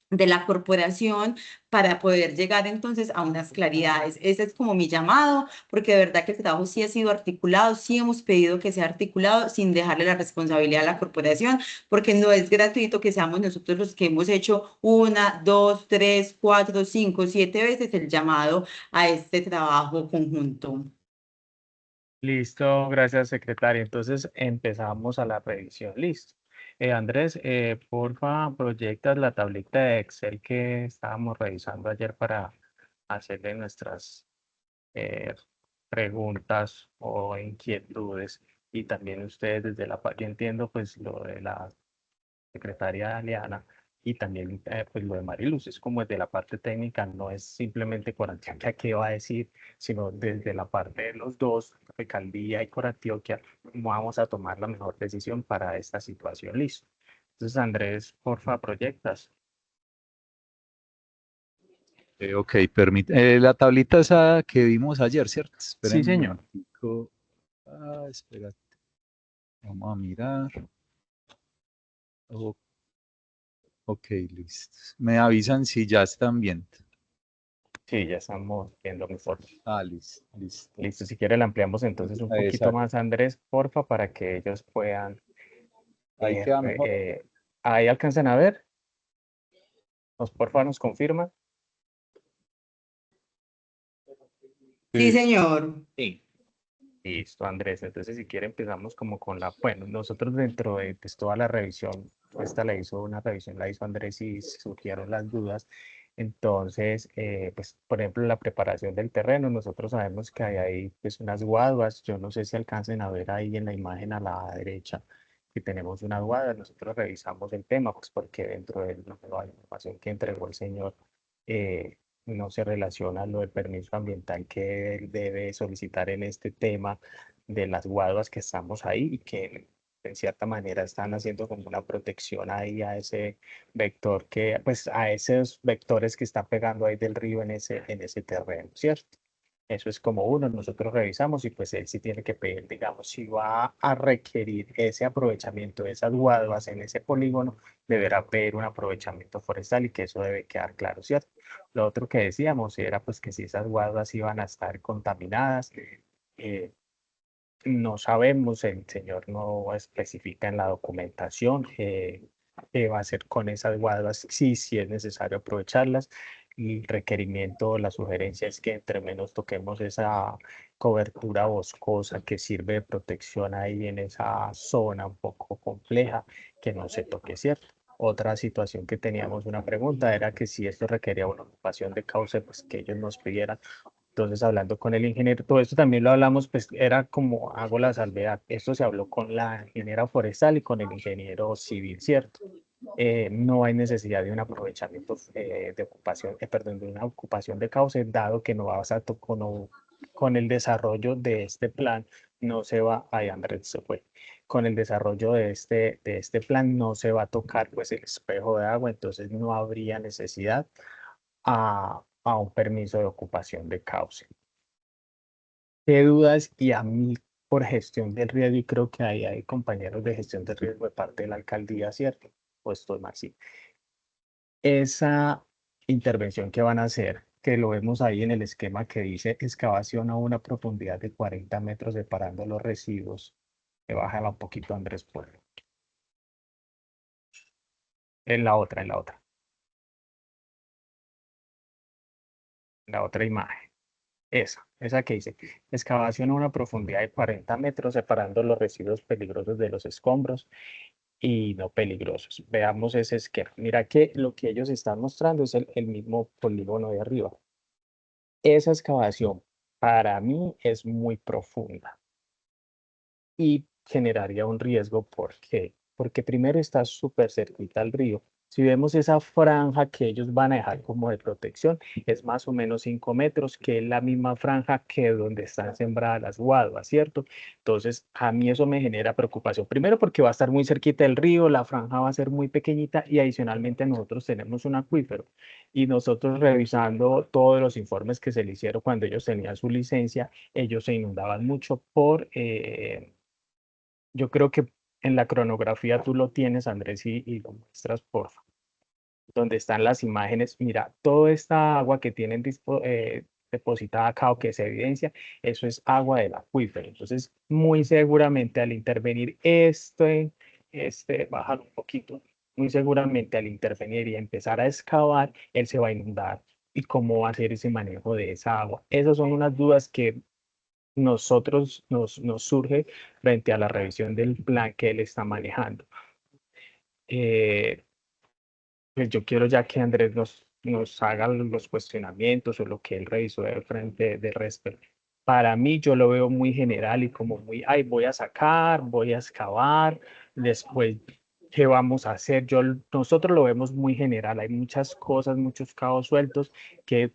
de la corporación para poder llegar entonces a unas claridades. Ese es como mi llamado, porque de verdad que el trabajo sí ha sido articulado, sí hemos pedido que sea articulado sin dejarle la responsabilidad a la corporación, porque no es gratuito que seamos nosotros los que hemos hecho 1, 2, 3, 4, 5, 7 veces el llamado a este trabajo conjunto. Listo, gracias, secretaria. Entonces empezamos a la revisión. Listo. Andrés, porfa, proyectas la tablita de Excel que estábamos revisando ayer para hacerle nuestras eh, preguntas o inquietudes. Y también ustedes desde la parte, yo entiendo pues lo de la secretaria Liana y también pues lo de Mariluz, es como desde la parte técnica, no es simplemente Corantioquia qué va a decir, sino desde la parte de los dos, Alcaldía y Corantioquia, cómo vamos a tomar la mejor decisión para esta situación. Listo. Entonces, Andrés, porfa, proyectas. Ok, permite. La tablita esa que vimos ayer, ¿cierto? Sí, Esperen un señor. momentico. Espérate. Vamos a mirar. Ok, listo. Me avisan si ya están bien. Sí, ya estamos viendo mejor. Listo, listo. Listo, si quiere la ampliamos entonces un poquito Exacto. más, Andrés, porfa, para que ellos puedan. Ahí queda mejor. Ahí alcanzan a ver. Porfa, nos confirman. Sí, señor. Sí. Listo, Andrés. Entonces, si quiere, empezamos como con bueno, nosotros dentro de pues, toda la revisión, una revisión la hizo Andrés y surgieron las dudas. Entonces, pues, por ejemplo, la preparación del terreno, nosotros sabemos que hay ahí pues unas guaduas. Yo no sé si alcancen a ver ahí en la imagen a la derecha que tenemos unas guaduas. Nosotros revisamos el tema, pues porque dentro de la información que entregó el señor, eh, no se relaciona lo del permiso ambiental que él debe solicitar en este tema de las guaduas que estamos ahí y que en cierta manera están haciendo como una protección ahí a ese vector pues a esos vectores que está pegando ahí del río en ese terreno, ¿cierto? Eso es como uno, nosotros revisamos y pues él sí tiene que pedir, digamos, si va a requerir ese aprovechamiento de esas guaduas en ese polígono, deberá pedir un aprovechamiento forestal y que eso debe quedar claro, ¿cierto? Lo otro que decíamos era pues que si esas guaduas iban a estar contaminadas, eh, no sabemos, el señor no especifica en la documentación qué va a hacer con esas guaduas, si es necesario aprovecharlas. Y el requerimiento, la sugerencia es que entre menos toquemos esa cobertura boscosa que sirve de protección ahí en esa zona un poco compleja, que no se toque, ¿cierto? Otra situación que teníamos una pregunta era que si esto requería una ocupación de cauce, pues que ellos nos pidieran. Entonces, hablando con el ingeniero, todo esto también lo hablamos, pues era como hago la salvedad. Esto se habló con la ingeniera forestal y con el ingeniero civil, ¿cierto? No hay necesidad de un aprovechamiento de ocupación, perdón, de una ocupación de cauce, dado que no vas a con el desarrollo de este plan, no se va, ay, Andrés se fue, con el desarrollo de este plan no se va a tocar pues el espejo de agua, entonces no habría necesidad a un permiso de ocupación de cauce. ¿Qué dudas? Y a mí, por gestión del riesgo, y creo que ahí hay compañeros de gestión de riesgo de parte de la alcaldía, ¿cierto? O estoy mal, sí. Esa intervención que van a hacer, que lo vemos ahí en el esquema que dice excavación a una profundidad de 40 metros separando los residuos. Me baja un poquito, Andrés, por en la otra, la otra imagen. Esa que dice, excavación a una profundidad de 40 metros separando los residuos peligrosos de los escombros y no peligrosos. Veamos ese esquema. Mira que lo que ellos están mostrando es el mismo polígono de arriba. Esa excavación para mí es muy profunda y generaría un riesgo. ¿Por qué? Porque primero está súper cerquita al río. Si vemos esa franja que ellos van a dejar como de protección, es más o menos 5 metros, que es la misma franja que donde están sembradas las guaduas, ¿cierto? Entonces, a mí eso me genera preocupación. Primero porque va a estar muy cerquita del río, la franja va a ser muy pequeñita y adicionalmente nosotros tenemos un acuífero y nosotros revisando todos los informes que se le hicieron cuando ellos tenían su licencia, ellos se inundaban mucho yo creo que en la cronografía tú lo tienes, Andrés, y lo muestras, por favor. Donde están las imágenes, mira, toda esta agua que tienen depositada acá o que se evidencia, eso es agua del acuífero. Entonces, muy seguramente al intervenir bajar un poquito, muy seguramente al intervenir y empezar a excavar, él se va a inundar. ¿Y cómo va a hacer ese manejo de esa agua? Esas son unas dudas que nos surge frente a la revisión del plan que él está manejando. Pues yo quiero ya que Andrés nos haga los cuestionamientos o lo que él revisó de frente de RESPER. Para mí yo lo veo muy general y como muy, ay, voy a sacar, voy a excavar, después, ¿qué vamos a hacer? Nosotros lo vemos muy general, hay muchas cosas, muchos cabos sueltos que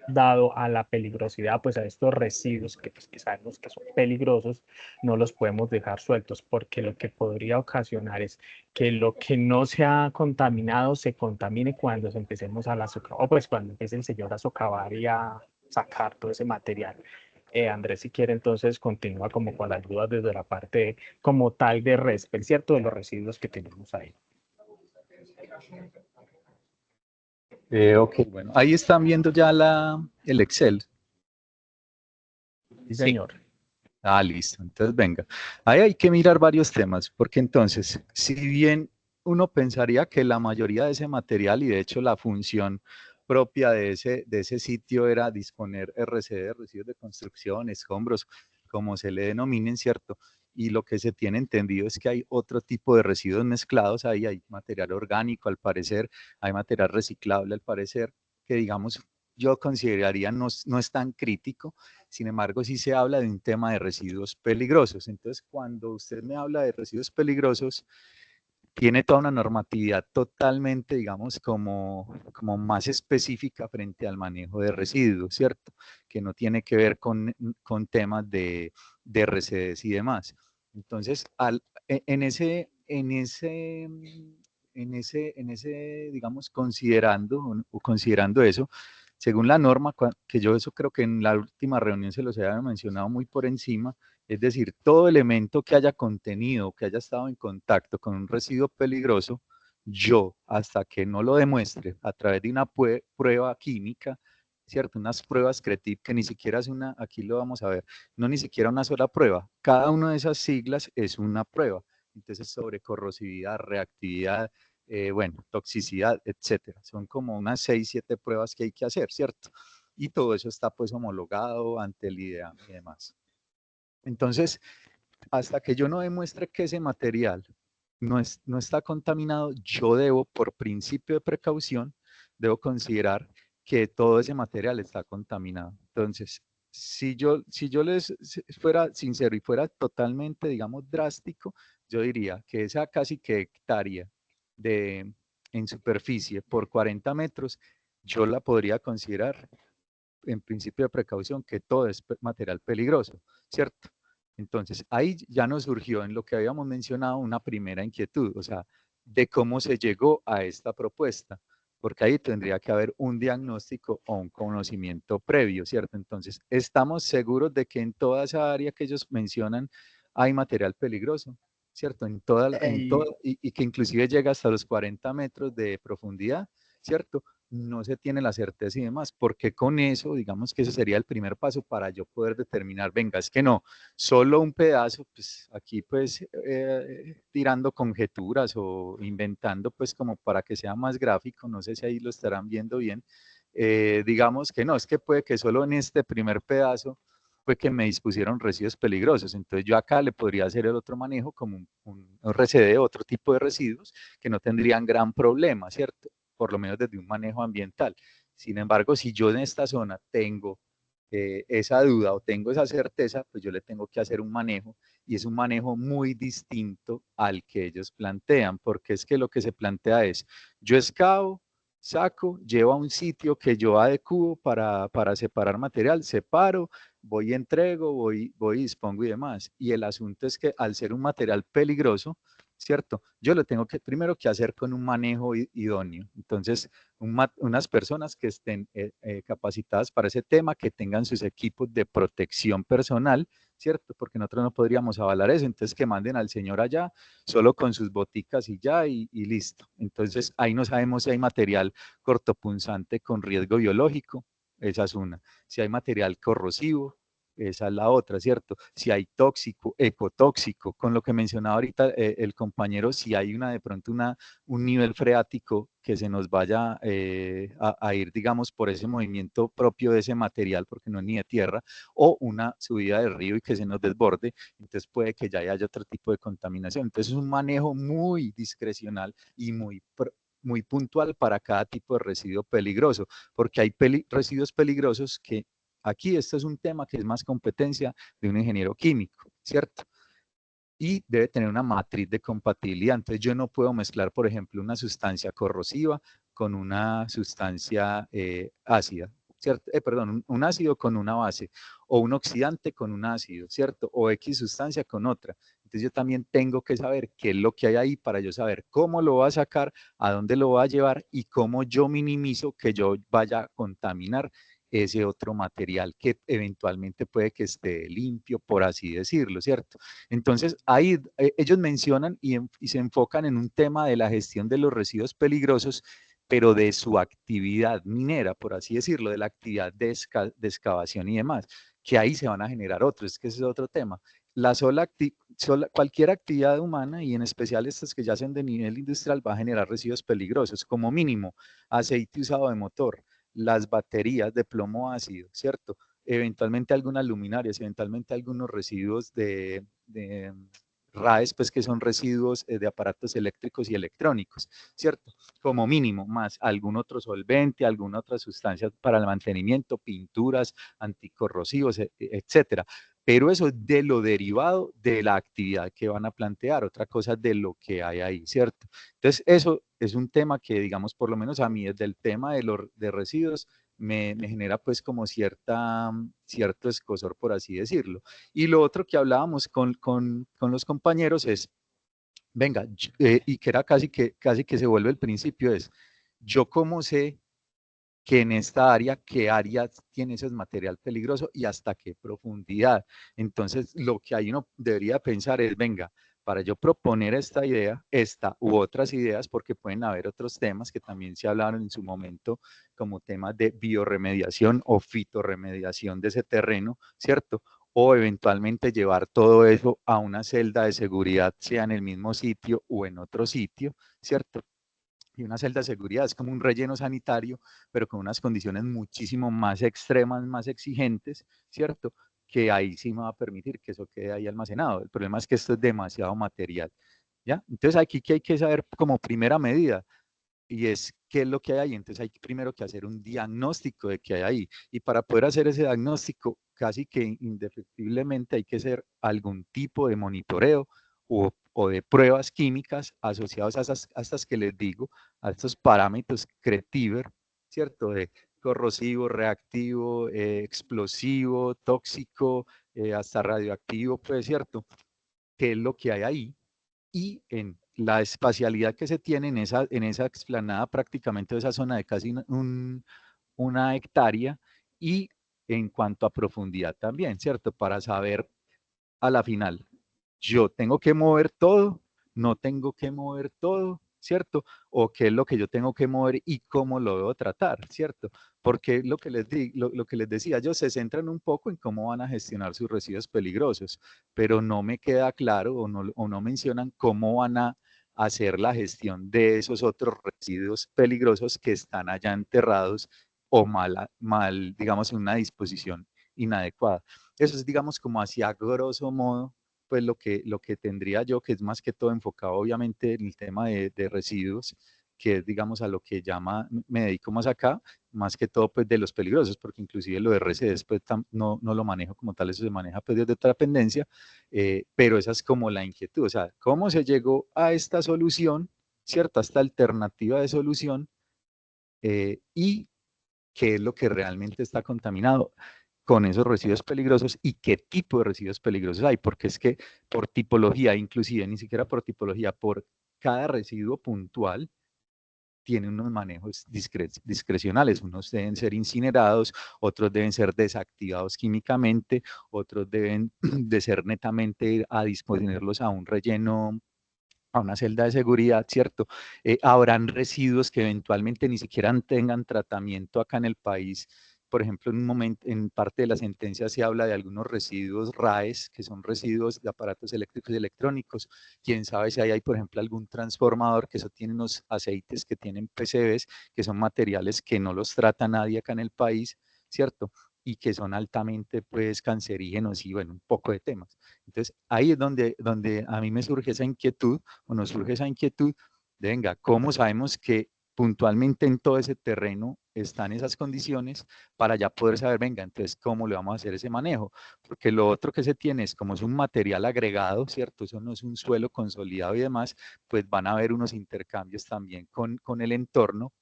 dado a la peligrosidad, pues a estos residuos pues, que sabemos que son peligrosos, no los podemos dejar sueltos porque lo que podría ocasionar es que lo que no se ha contaminado se contamine cuando empecemos a o pues cuando empiece el señor a socavar y a sacar todo ese material. Andrés, si quiere, entonces continúa como con las dudas desde la parte como tal de RESPER, ¿cierto? De los residuos que tenemos ahí. Ok, bueno, ahí están viendo ya el Excel. Sí, señor. Listo. Entonces, venga. Ahí hay que mirar varios temas, porque entonces, si bien uno pensaría que la mayoría de ese material y de hecho la función propia de ese sitio era disponer RCD, residuos de construcción, escombros, como se le denominen, ¿cierto? Y lo que se tiene entendido es que hay otro tipo de residuos mezclados ahí, hay material orgánico al parecer, hay material reciclable al parecer, que digamos yo consideraría no es tan crítico, sin embargo sí se habla de un tema de residuos peligrosos. Entonces cuando usted me habla de residuos peligrosos, tiene toda una normatividad totalmente, digamos, como más específica frente al manejo de residuos, ¿cierto? Que no tiene que ver con temas de RCDs y demás. Entonces, en ese, digamos, considerando eso, según la norma, que yo eso creo que en la última reunión se los había mencionado muy por encima, es decir, todo elemento que haya contenido, que haya estado en contacto con un residuo peligroso, yo, hasta que no lo demuestre a través de una prueba química, ¿cierto? Unas pruebas CRETIP que ni siquiera es una, aquí lo vamos a ver, no ni siquiera una sola prueba. Cada una de esas siglas es una prueba. Entonces, sobre corrosividad, reactividad, bueno, toxicidad, etcétera. Son como unas 6, 7 pruebas que hay que hacer, ¿cierto? Y todo eso está pues homologado ante el IDEAM y demás. Entonces, hasta que yo no demuestre que ese material no está contaminado, yo debo, por principio de precaución, debo considerar que todo ese material está contaminado. Entonces, si yo les fuera sincero y fuera totalmente, digamos, drástico, yo diría que esa casi que hectárea en superficie por 40 metros, yo la podría considerar en principio de precaución que todo es material peligroso, ¿cierto? Entonces, ahí ya nos surgió en lo que habíamos mencionado una primera inquietud, o sea, de cómo se llegó a esta propuesta, porque ahí tendría que haber un diagnóstico o un conocimiento previo, ¿cierto? Entonces, ¿estamos seguros de que en toda esa área que ellos mencionan hay material peligroso? ¿Cierto? Y que inclusive llega hasta los 40 metros de profundidad, ¿cierto? No se tiene la certeza y demás, porque con eso, digamos que ese sería el primer paso para yo poder determinar, venga, es que no, solo un pedazo, pues aquí pues tirando conjeturas o inventando pues como para que sea más gráfico, no sé si ahí lo estarán viendo bien, digamos que no, es que puede que solo en este primer pedazo fue que me dispusieron residuos peligrosos, entonces yo acá le podría hacer el otro manejo como un RCD, otro tipo de residuos que no tendrían gran problema, ¿cierto? Por lo menos desde un manejo ambiental. Sin embargo, si yo en esta zona tengo esa duda o tengo esa certeza, pues yo le tengo que hacer un manejo y es un manejo muy distinto al que ellos plantean, porque es que lo que se plantea es, yo excavo, saco, llevo a un sitio que yo adecuo para separar material, separo, voy y entrego, voy y dispongo y demás. Y el asunto es que al ser un material peligroso, ¿cierto? Yo lo tengo que primero que hacer con un manejo idóneo. Entonces, unas personas que estén capacitadas para ese tema, que tengan sus equipos de protección personal, ¿cierto? Porque nosotros no podríamos avalar eso. Entonces, que manden al señor allá solo con sus boticas y ya, y listo. Entonces, ahí no sabemos si hay material cortopunzante con riesgo biológico, esa es una. Si hay material corrosivo, esa es la otra, ¿cierto? Si hay tóxico, ecotóxico, con lo que mencionaba ahorita el compañero, si hay de pronto un nivel freático que se nos vaya a ir, digamos, por ese movimiento propio de ese material, porque no es ni de tierra, o una subida de río y que se nos desborde, entonces puede que ya haya otro tipo de contaminación. Entonces es un manejo muy discrecional y muy puntual para cada tipo de residuo peligroso, porque hay residuos peligrosos que aquí esto es un tema que es más competencia de un ingeniero químico, ¿cierto? Y debe tener una matriz de compatibilidad. Entonces yo no puedo mezclar, por ejemplo, una sustancia corrosiva con una sustancia ácida, ¿cierto? Perdón, un ácido con una base, o un oxidante con un ácido, ¿cierto? O X sustancia con otra. Entonces yo también tengo que saber qué es lo que hay ahí para yo saber cómo lo voy a sacar, a dónde lo voy a llevar y cómo yo minimizo que yo vaya a contaminar ese otro material que eventualmente puede que esté limpio, por así decirlo, ¿cierto? Entonces, ahí ellos mencionan y se enfocan en un tema de la gestión de los residuos peligrosos, pero de su actividad minera, por así decirlo, de la actividad de excavación y demás, que ahí se van a generar otros, es que ese es otro tema. Cualquier actividad humana, y en especial estas que ya son de nivel industrial, va a generar residuos peligrosos, como mínimo aceite usado de motor, las baterías de plomo ácido, ¿cierto? Eventualmente algunas luminarias, eventualmente algunos residuos de RAES, pues que son residuos de aparatos eléctricos y electrónicos, ¿cierto? Como mínimo, más algún otro solvente, alguna otra sustancia para el mantenimiento, pinturas, anticorrosivos, etcétera. Pero eso es de lo derivado de la actividad que van a plantear, otra cosa de lo que hay ahí, ¿cierto? Entonces, eso es un tema que, digamos, por lo menos a mí, desde el tema de residuos, me genera pues como cierto escozor, por así decirlo. Y lo otro que hablábamos con los compañeros es, venga, y que era casi que se vuelve el principio, es, yo cómo sé que en esta área, qué área tiene ese material peligroso y hasta qué profundidad. Entonces, lo que ahí uno debería pensar es, venga, para yo proponer esta idea, esta u otras ideas, porque pueden haber otros temas que también se hablaron en su momento, como temas de biorremediación o fitorremediación de ese terreno, ¿cierto? O eventualmente llevar todo eso a una celda de seguridad, sea en el mismo sitio o en otro sitio, ¿cierto? Y una celda de seguridad es como un relleno sanitario, pero con unas condiciones muchísimo más extremas, más exigentes, ¿cierto? Que ahí sí me va a permitir que eso quede ahí almacenado. El problema es que esto es demasiado material, ¿ya? Entonces aquí que hay que saber como primera medida, y es qué es lo que hay ahí. Entonces hay primero que hacer un diagnóstico de qué hay ahí. Y para poder hacer ese diagnóstico, casi que indefectiblemente hay que hacer algún tipo de monitoreo o de pruebas químicas asociadas a estas que les digo, a estos parámetros CRETIVER, ¿cierto? De corrosivo, reactivo, explosivo, tóxico, hasta radioactivo, pues, ¿cierto? ¿Qué es lo que hay ahí? Y en la espacialidad que se tiene en esa explanada prácticamente de esa zona de casi una hectárea, y en cuanto a profundidad también, ¿cierto? Para saber a la final, yo tengo que mover todo, no tengo que mover todo, ¿cierto? O qué es lo que yo tengo que mover y cómo lo debo tratar, ¿cierto? Porque lo que les decía, ellos se centran un poco en cómo van a gestionar sus residuos peligrosos, pero no me queda claro o no mencionan cómo van a hacer la gestión de esos otros residuos peligrosos que están allá enterrados o digamos, en una disposición inadecuada. Eso es, digamos, como hacia grosso modo, pues lo que tendría yo, que es más que todo enfocado obviamente en el tema de residuos, que es, digamos, a lo que me dedico más acá, más que todo pues de los peligrosos, porque inclusive lo de RCDs pues no lo manejo como tal, eso se maneja pues desde otra dependencia, pero esa es como la inquietud, o sea, cómo se llegó a esta solución, ¿cierto? A esta alternativa de solución, y qué es lo que realmente está contaminado con esos residuos peligrosos y qué tipo de residuos peligrosos hay, porque es que por tipología, inclusive ni siquiera por tipología, por cada residuo puntual tiene unos manejos discrecionales, unos deben ser incinerados, otros deben ser desactivados químicamente, otros deben de ser netamente a disponerlos a un relleno, a una celda de seguridad, ¿cierto? Habrán residuos que eventualmente ni siquiera tengan tratamiento acá en el país. Por ejemplo, en parte de la sentencia se habla de algunos residuos RAES, que son residuos de aparatos eléctricos y electrónicos. Quién sabe si hay, por ejemplo, algún transformador, que eso tiene unos aceites que tienen PCBs, que son materiales que no los trata nadie acá en el país, ¿cierto? Y que son altamente, pues, cancerígenos y, bueno, un poco de temas. Entonces, ahí es donde a mí me surge esa inquietud, o nos surge esa inquietud de, venga, ¿cómo sabemos que puntualmente en todo ese terreno están esas condiciones para ya poder saber, venga, entonces, ¿cómo le vamos a hacer ese manejo? Porque lo otro que se tiene es, como es un material agregado, ¿cierto? Eso no es un suelo consolidado y demás, pues van a haber unos intercambios también con el entorno,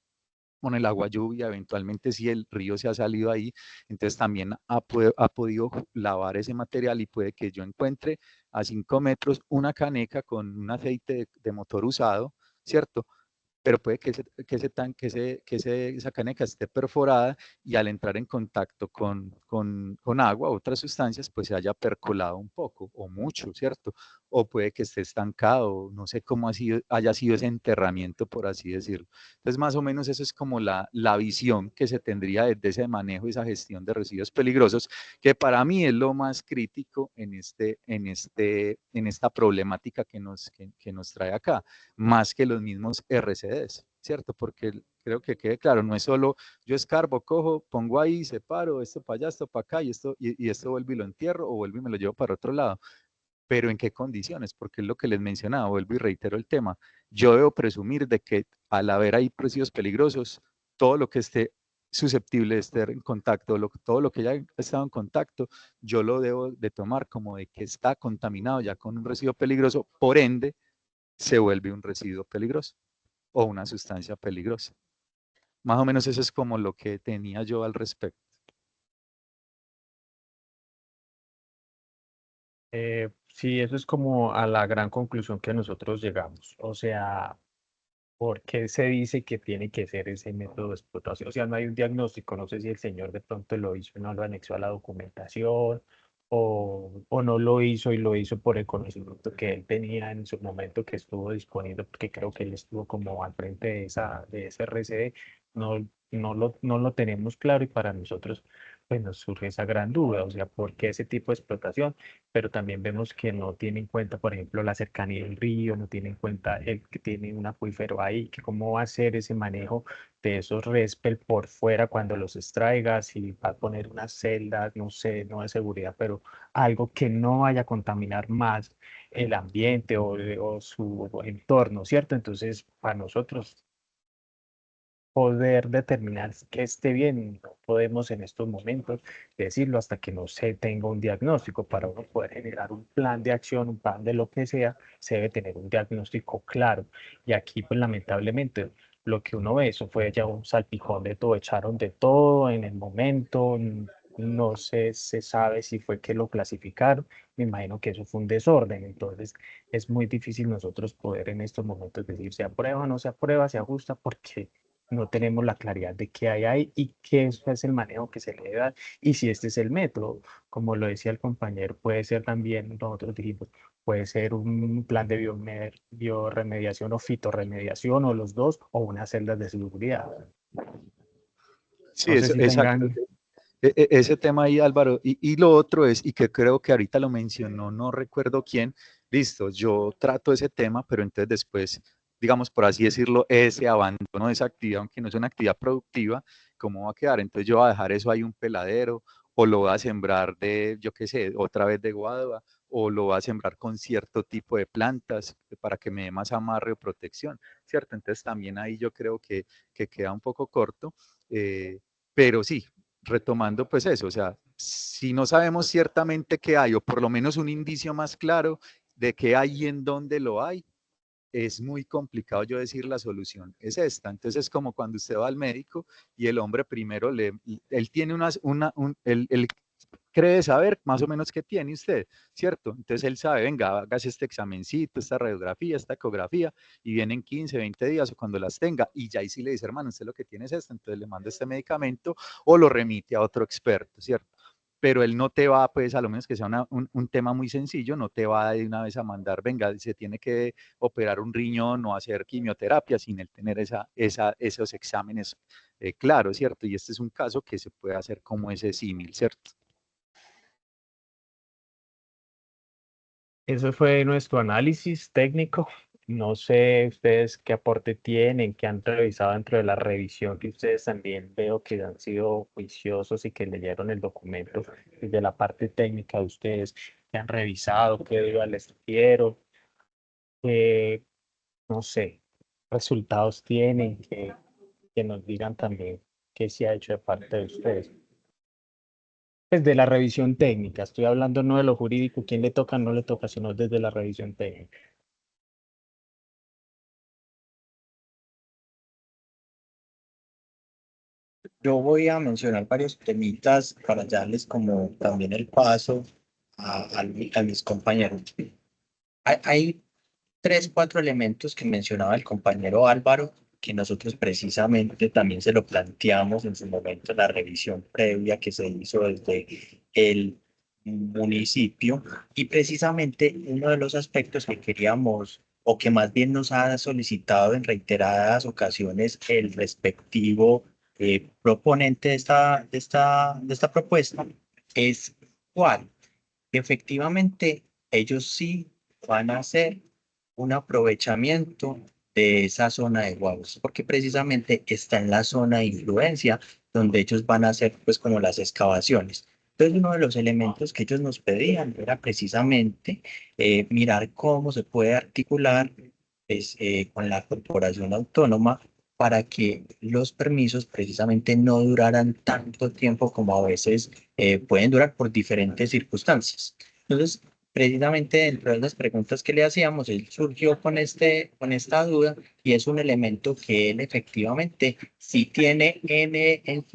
con el agua lluvia, eventualmente si el río se ha salido ahí, entonces también ha podido lavar ese material y puede que yo encuentre a 5 metros una caneca con un aceite de motor usado, ¿cierto? Pero puede esa caneca esté perforada y al entrar en contacto con agua o otras sustancias, pues se haya percolado un poco o mucho, ¿cierto? O puede que esté estancado, no sé cómo haya sido ese enterramiento, por así decirlo. Entonces, más o menos eso es como la visión que se tendría desde ese manejo y esa gestión de residuos peligrosos, que para mí es lo más crítico en esta problemática que nos trae acá, más que los mismos RCDs, ¿cierto? Porque Creo que quede claro, no es solo yo escarbo, cojo, pongo ahí, separo, esto para allá, esto para acá, y esto vuelvo y lo entierro, o vuelvo y me lo llevo para otro lado. Pero ¿en qué condiciones? Porque es lo que les mencionaba, vuelvo y reitero el tema. Yo debo presumir de que al haber ahí residuos peligrosos, todo lo que esté susceptible de estar en contacto, todo lo que haya estado en contacto, yo lo debo de tomar como de que está contaminado ya con un residuo peligroso, por ende, se vuelve un residuo peligroso o una sustancia peligrosa. Más o menos eso es como lo que tenía yo al respecto. Sí, eso es como a la gran conclusión que nosotros llegamos. O sea, ¿por qué se dice que tiene que ser ese método de explotación? O sea, no hay un diagnóstico. No sé si el señor de pronto lo hizo y no lo anexó a la documentación, o no lo hizo y lo hizo por el conocimiento que él tenía en su momento que estuvo disponible, porque creo que él estuvo como al frente de ese RCD. No, no lo tenemos claro, y para nosotros pues nos surge esa gran duda. O sea, ¿por qué ese tipo de explotación? Pero también vemos que no tiene en cuenta, por ejemplo, la cercanía del río, no tiene en cuenta el que tiene un acuífero ahí, que cómo va a ser ese manejo de esos réspel por fuera cuando los extraiga, si va a poner unas celdas, no sé, no de seguridad, pero algo que no vaya a contaminar más el ambiente o su entorno, ¿cierto? Entonces, para nosotros poder determinar que esté bien, no podemos en estos momentos decirlo hasta que no se tenga un diagnóstico. Para uno poder generar un plan de acción, un plan de lo que sea, se debe tener un diagnóstico claro. Y aquí, pues lamentablemente, lo que uno ve, eso fue ya un salpicón de todo, echaron de todo en el momento. No sé, se sabe si fue que lo clasificaron. Me imagino que eso fue un desorden. Entonces, es muy difícil nosotros poder en estos momentos decir se aprueba o no se aprueba, se ajusta, porque no tenemos la claridad de qué hay ahí y qué es el manejo que se le debe dar, y si este es el método. Como lo decía el compañero, puede ser también, nosotros dijimos, puede ser un plan de bioremediación o fitorremediación, o los dos, o unas celdas de seguridad. Sí, No sé eso, si exacto. tengan... Ese tema ahí, Álvaro, y lo otro es, y que creo que ahorita lo mencionó, no recuerdo quién, listo, yo trato ese tema, pero entonces después, digamos, por así decirlo, ese abandono de esa actividad, aunque no es una actividad productiva, ¿cómo va a quedar? Entonces yo voy a dejar eso ahí un peladero, o lo voy a sembrar de, yo qué sé, otra vez de guadua, o lo voy a sembrar con cierto tipo de plantas para que me dé más amarre o protección, ¿cierto? Entonces también ahí yo creo que queda un poco corto, pero sí, retomando pues eso, o sea, si no sabemos ciertamente qué hay, o por lo menos un indicio más claro de qué hay y en dónde lo hay, es muy complicado yo decir la solución es esta. Entonces es como cuando usted va al médico y el hombre primero él tiene él cree saber más o menos qué tiene usted, ¿cierto? Entonces él sabe, venga, hágase este examencito, esta radiografía, esta ecografía, y vienen 15, 20 días o cuando las tenga, y ya ahí sí le dice, hermano, usted lo que tiene es esto, entonces le manda este medicamento o lo remite a otro experto, ¿cierto? Pero él no te va, pues, a lo menos que sea un tema muy sencillo, no te va de una vez a mandar, venga, se tiene que operar un riñón o hacer quimioterapia sin él tener esos exámenes claros, ¿cierto? Y este es un caso que se puede hacer como ese símil, ¿cierto? Eso fue nuestro análisis técnico. No sé ustedes qué aporte tienen, qué han revisado dentro de la revisión, que ustedes también veo que han sido juiciosos y que leyeron el documento desde la parte técnica de ustedes, que han revisado, qué dudas les dieron, qué, no sé, resultados tienen, que nos digan también qué se ha hecho de parte de ustedes. Desde la revisión técnica, estoy hablando no de lo jurídico, quién le toca, no le toca, sino desde la revisión técnica. Yo voy a mencionar varios temitas para darles como también el paso a mis compañeros. Hay tres, cuatro elementos que mencionaba el compañero Álvaro, que nosotros precisamente también se lo planteamos en su momento en la revisión previa que se hizo desde el municipio, y precisamente uno de los aspectos que queríamos, o que más bien nos ha solicitado en reiteradas ocasiones el respectivo proponente de esta propuesta, es cuál. Efectivamente, ellos sí van a hacer un aprovechamiento de esa zona de Guavos, porque precisamente está en la zona de influencia donde ellos van a hacer pues como las excavaciones. Entonces uno de los elementos que ellos nos pedían era precisamente mirar cómo se puede articular pues, con la corporación autónoma para que los permisos precisamente no duraran tanto tiempo como a veces pueden durar por diferentes circunstancias. Entonces, precisamente dentro de las preguntas que le hacíamos, él surgió con esta duda y es un elemento que él efectivamente sí tiene en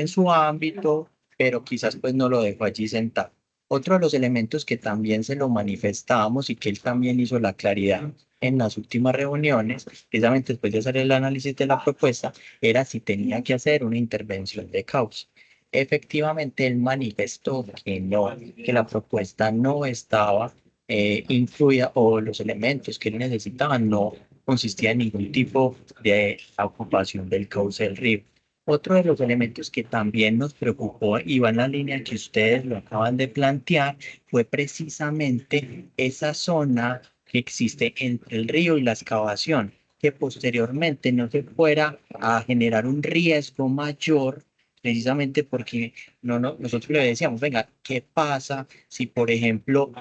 su ámbito, pero quizás pues no lo dejó allí sentado. Otro de los elementos que también se lo manifestábamos y que él también hizo la claridad en las últimas reuniones, precisamente después de hacer el análisis de la propuesta, era si tenía que hacer una intervención de causa. Efectivamente, él manifestó que no, que la propuesta no estaba incluida o los elementos que él necesitaba no consistía en ningún tipo de ocupación del cauce del río. Otro de los elementos que también nos preocupó y va en la línea que ustedes lo acaban de plantear fue precisamente esa zona que existe entre el río y la excavación, que posteriormente no se fuera a generar un riesgo mayor, precisamente porque nosotros le decíamos, venga, ¿qué pasa si, por ejemplo,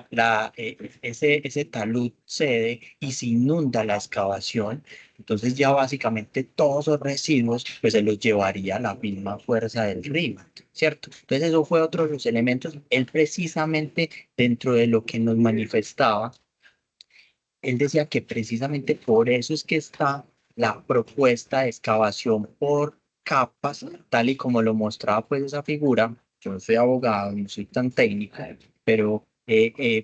ese talud cede y se inunda la excavación? Entonces ya básicamente todos esos residuos pues se los llevaría la misma fuerza del río, ¿cierto? Entonces eso fue otro de los elementos. Él precisamente dentro de lo que nos manifestaba, él decía que precisamente por eso es que está la propuesta de excavación por capas, tal y como lo mostraba pues esa figura. Yo no soy abogado, no soy tan técnico, pero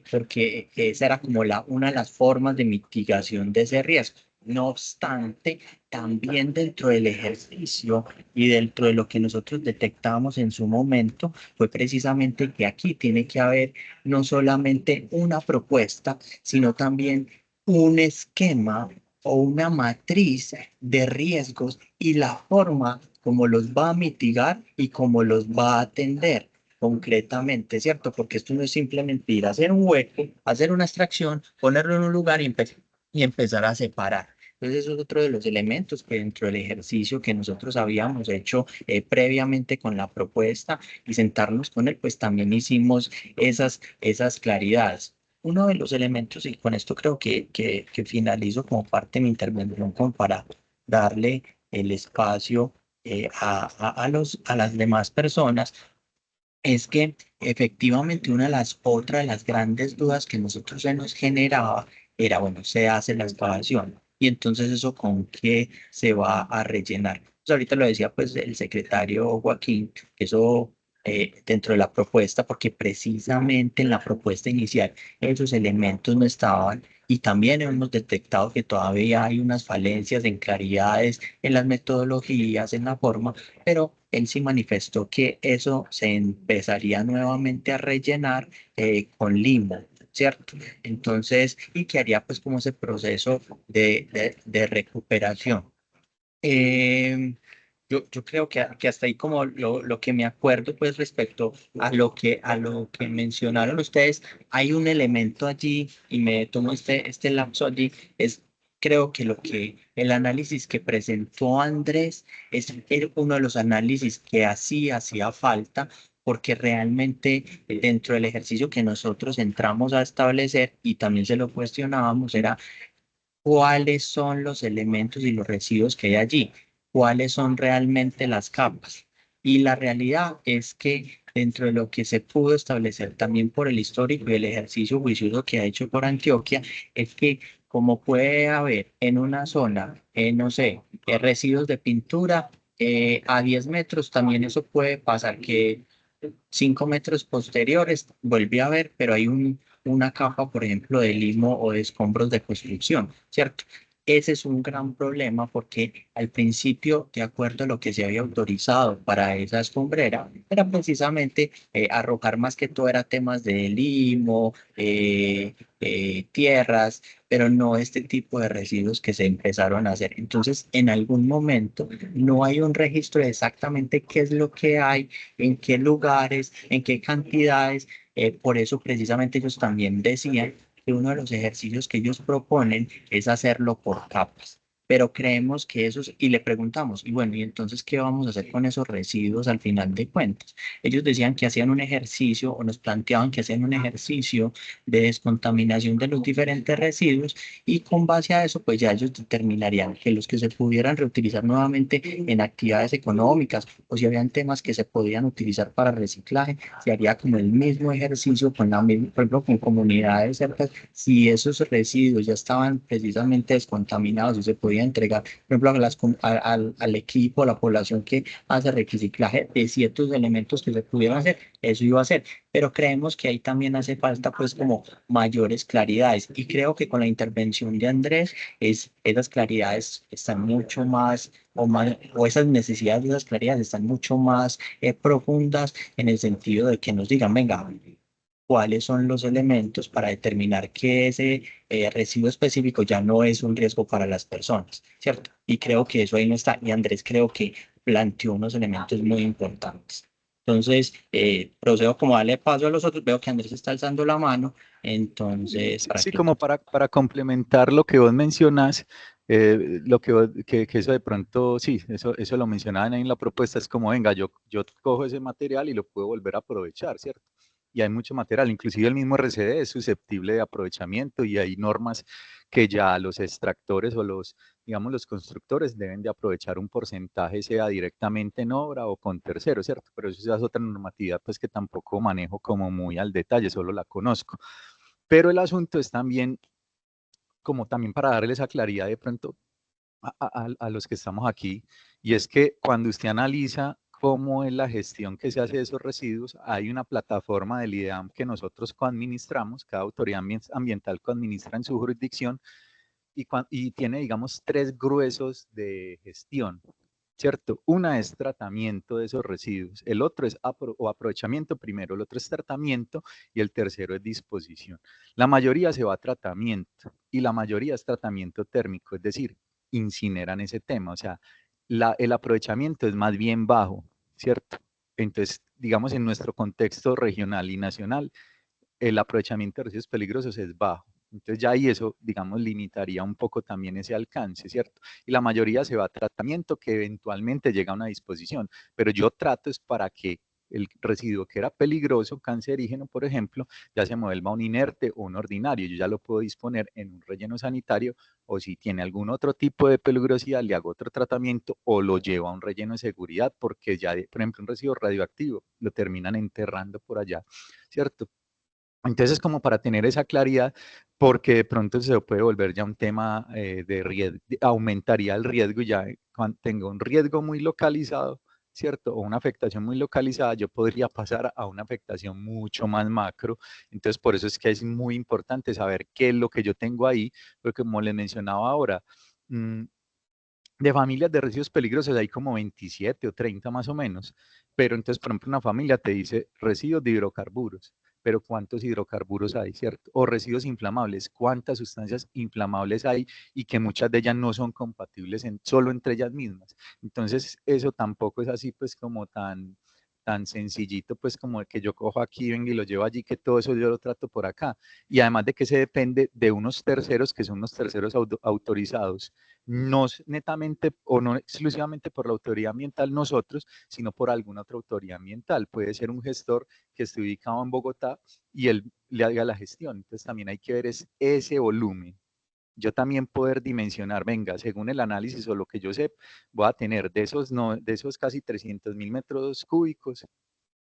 porque esa era como una de las formas de mitigación de ese riesgo. No obstante, también dentro del ejercicio y dentro de lo que nosotros detectábamos en su momento, fue precisamente que aquí tiene que haber no solamente una propuesta, sino también un esquema o una matriz de riesgos y la forma como los va a mitigar y cómo los va a atender concretamente, ¿cierto? Porque esto no es simplemente ir a hacer un hueco, hacer una extracción, ponerlo en un lugar y empezar a separar. Entonces, eso es otro de los elementos que dentro del ejercicio que nosotros habíamos hecho previamente con la propuesta y sentarnos con él, pues también hicimos esas claridades. Uno de los elementos, y con esto creo que finalizo como parte de mi intervención, como para darle el espacio a las demás personas, es que efectivamente una de las otras grandes dudas que nosotros se nos generaba era, bueno, se hace la excavación y entonces eso con qué se va a rellenar. Pues ahorita lo decía pues el secretario Joaquín, que eso dentro de la propuesta, porque precisamente en la propuesta inicial esos elementos no estaban y también hemos detectado que todavía hay unas falencias en claridades, en las metodologías, en la forma, pero él sí manifestó que eso se empezaría nuevamente a rellenar con limo, ¿cierto? Entonces, y que haría pues como ese proceso de recuperación. Yo creo que hasta ahí como lo que me acuerdo pues respecto a lo que mencionaron ustedes, hay un elemento allí y me tomo este lapso allí, es creo que el análisis que presentó Andrés es uno de los análisis que así hacía falta porque realmente dentro del ejercicio que nosotros entramos a establecer y también se lo cuestionábamos era cuáles son los elementos y los residuos que hay allí, cuáles son realmente las capas. Y la realidad es que dentro de lo que se pudo establecer también por el histórico y el ejercicio juicioso que ha hecho por Antioquia, es que como puede haber en una zona, no sé, residuos de pintura a 10 metros, también eso puede pasar que 5 metros posteriores vuelve a haber, pero hay una capa, por ejemplo, de limo o de escombros de construcción, ¿cierto? Ese es un gran problema porque al principio, de acuerdo a lo que se había autorizado para esa escombrera, era precisamente arrojar más que todo era temas de limo, tierras, pero no este tipo de residuos que se empezaron a hacer. Entonces, en algún momento no hay un registro de exactamente qué es lo que hay, en qué lugares, en qué cantidades. Por eso precisamente ellos también decían que uno de los ejercicios que ellos proponen es hacerlo por capas. Pero creemos que esos, y le preguntamos, y bueno, ¿y entonces qué vamos a hacer con esos residuos al final de cuentas? Ellos decían que hacían un ejercicio, o nos planteaban que hacían un ejercicio de descontaminación de los diferentes residuos, y con base a eso, pues ya ellos determinarían que los que se pudieran reutilizar nuevamente en actividades económicas, o si habían temas que se podían utilizar para reciclaje, se haría como el mismo ejercicio con la misma, por ejemplo, con comunidades cerca, si esos residuos ya estaban precisamente descontaminados y se podía entregar, por ejemplo, al equipo, a la población que hace reciclaje de ciertos elementos que se pudieran hacer, eso iba a ser. Pero creemos que ahí también hace falta pues como mayores claridades, y creo que con la intervención de Andrés esas claridades están mucho más o esas necesidades de esas claridades están mucho más profundas, en el sentido de que nos digan, venga, cuáles son los elementos para determinar que ese residuo específico ya no es un riesgo para las personas, ¿cierto? Y creo que eso ahí no está, y Andrés creo que planteó unos elementos muy importantes. Entonces, procedo como a darle paso a los otros, veo que Andrés está alzando la mano, entonces, para Sí, que... como para complementar lo que vos mencionas, lo que eso de pronto, sí, eso lo mencionaban ahí en la propuesta, es como, venga, yo cojo ese material y lo puedo volver a aprovechar, ¿cierto? Y hay mucho material, inclusive el mismo RCD es susceptible de aprovechamiento, y hay normas que ya los extractores o digamos, los constructores deben de aprovechar un porcentaje, sea directamente en obra o con terceros, ¿cierto? Pero eso ya es otra normatividad, pues, que tampoco manejo como muy al detalle, solo la conozco. Pero el asunto es también, como también para darles esa claridad de pronto a los que estamos aquí, y es que cuando usted analiza cómo es la gestión que se hace de esos residuos, hay una plataforma del IDEAM que nosotros coadministramos, cada autoridad ambiental coadministra en su jurisdicción, y tiene, digamos, 3 gruesos de gestión, ¿cierto? Una es tratamiento de esos residuos, el otro es aprovechamiento primero, el otro es tratamiento, y el tercero es disposición. La mayoría se va a tratamiento, y la mayoría es tratamiento térmico, es decir, incineran ese tema, o sea, el aprovechamiento es más bien bajo, ¿cierto? Entonces, digamos, en nuestro contexto regional y nacional, el aprovechamiento de residuos peligrosos es bajo. Entonces ya ahí eso, digamos, limitaría un poco también ese alcance, ¿cierto? Y la mayoría se va a tratamiento, que eventualmente llega a una disposición, pero yo trato es para que el residuo que era peligroso, cancerígeno, por ejemplo, ya se vuelva un inerte o un ordinario. Yo ya lo puedo disponer en un relleno sanitario, o si tiene algún otro tipo de peligrosidad, le hago otro tratamiento o lo llevo a un relleno de seguridad, porque ya, por ejemplo, un residuo radioactivo lo terminan enterrando por allá, ¿cierto? Entonces, como para tener esa claridad, porque de pronto se puede volver ya un tema de riesgo, aumentaría el riesgo, ya cuando tengo un riesgo muy localizado, ¿cierto? O una afectación muy localizada, yo podría pasar a una afectación mucho más macro. Entonces, por eso es que es muy importante saber qué es lo que yo tengo ahí, porque como les mencionaba ahora, de familias de residuos peligrosos hay como 27 o 30 más o menos, pero entonces, por ejemplo, una familia te dice residuos de hidrocarburos, pero ¿cuántos hidrocarburos hay, cierto? O residuos inflamables, ¿cuántas sustancias inflamables hay? Y que muchas de ellas no son compatibles solo entre ellas mismas. Entonces, eso tampoco es así, pues, como tan sencillito, pues, como que yo cojo aquí, vengo y lo llevo allí, que todo eso yo lo trato por acá. Y además de que se depende de unos terceros, que son unos terceros autorizados, no netamente o no exclusivamente por la autoridad ambiental nosotros, sino por alguna otra autoridad ambiental. Puede ser un gestor que esté ubicado en Bogotá y él le haga la gestión. Entonces también hay que ver ese volumen. Yo también poder dimensionar, venga, según el análisis o lo que yo sé, voy a tener de esos, no, de esos casi 300.000 metros cúbicos,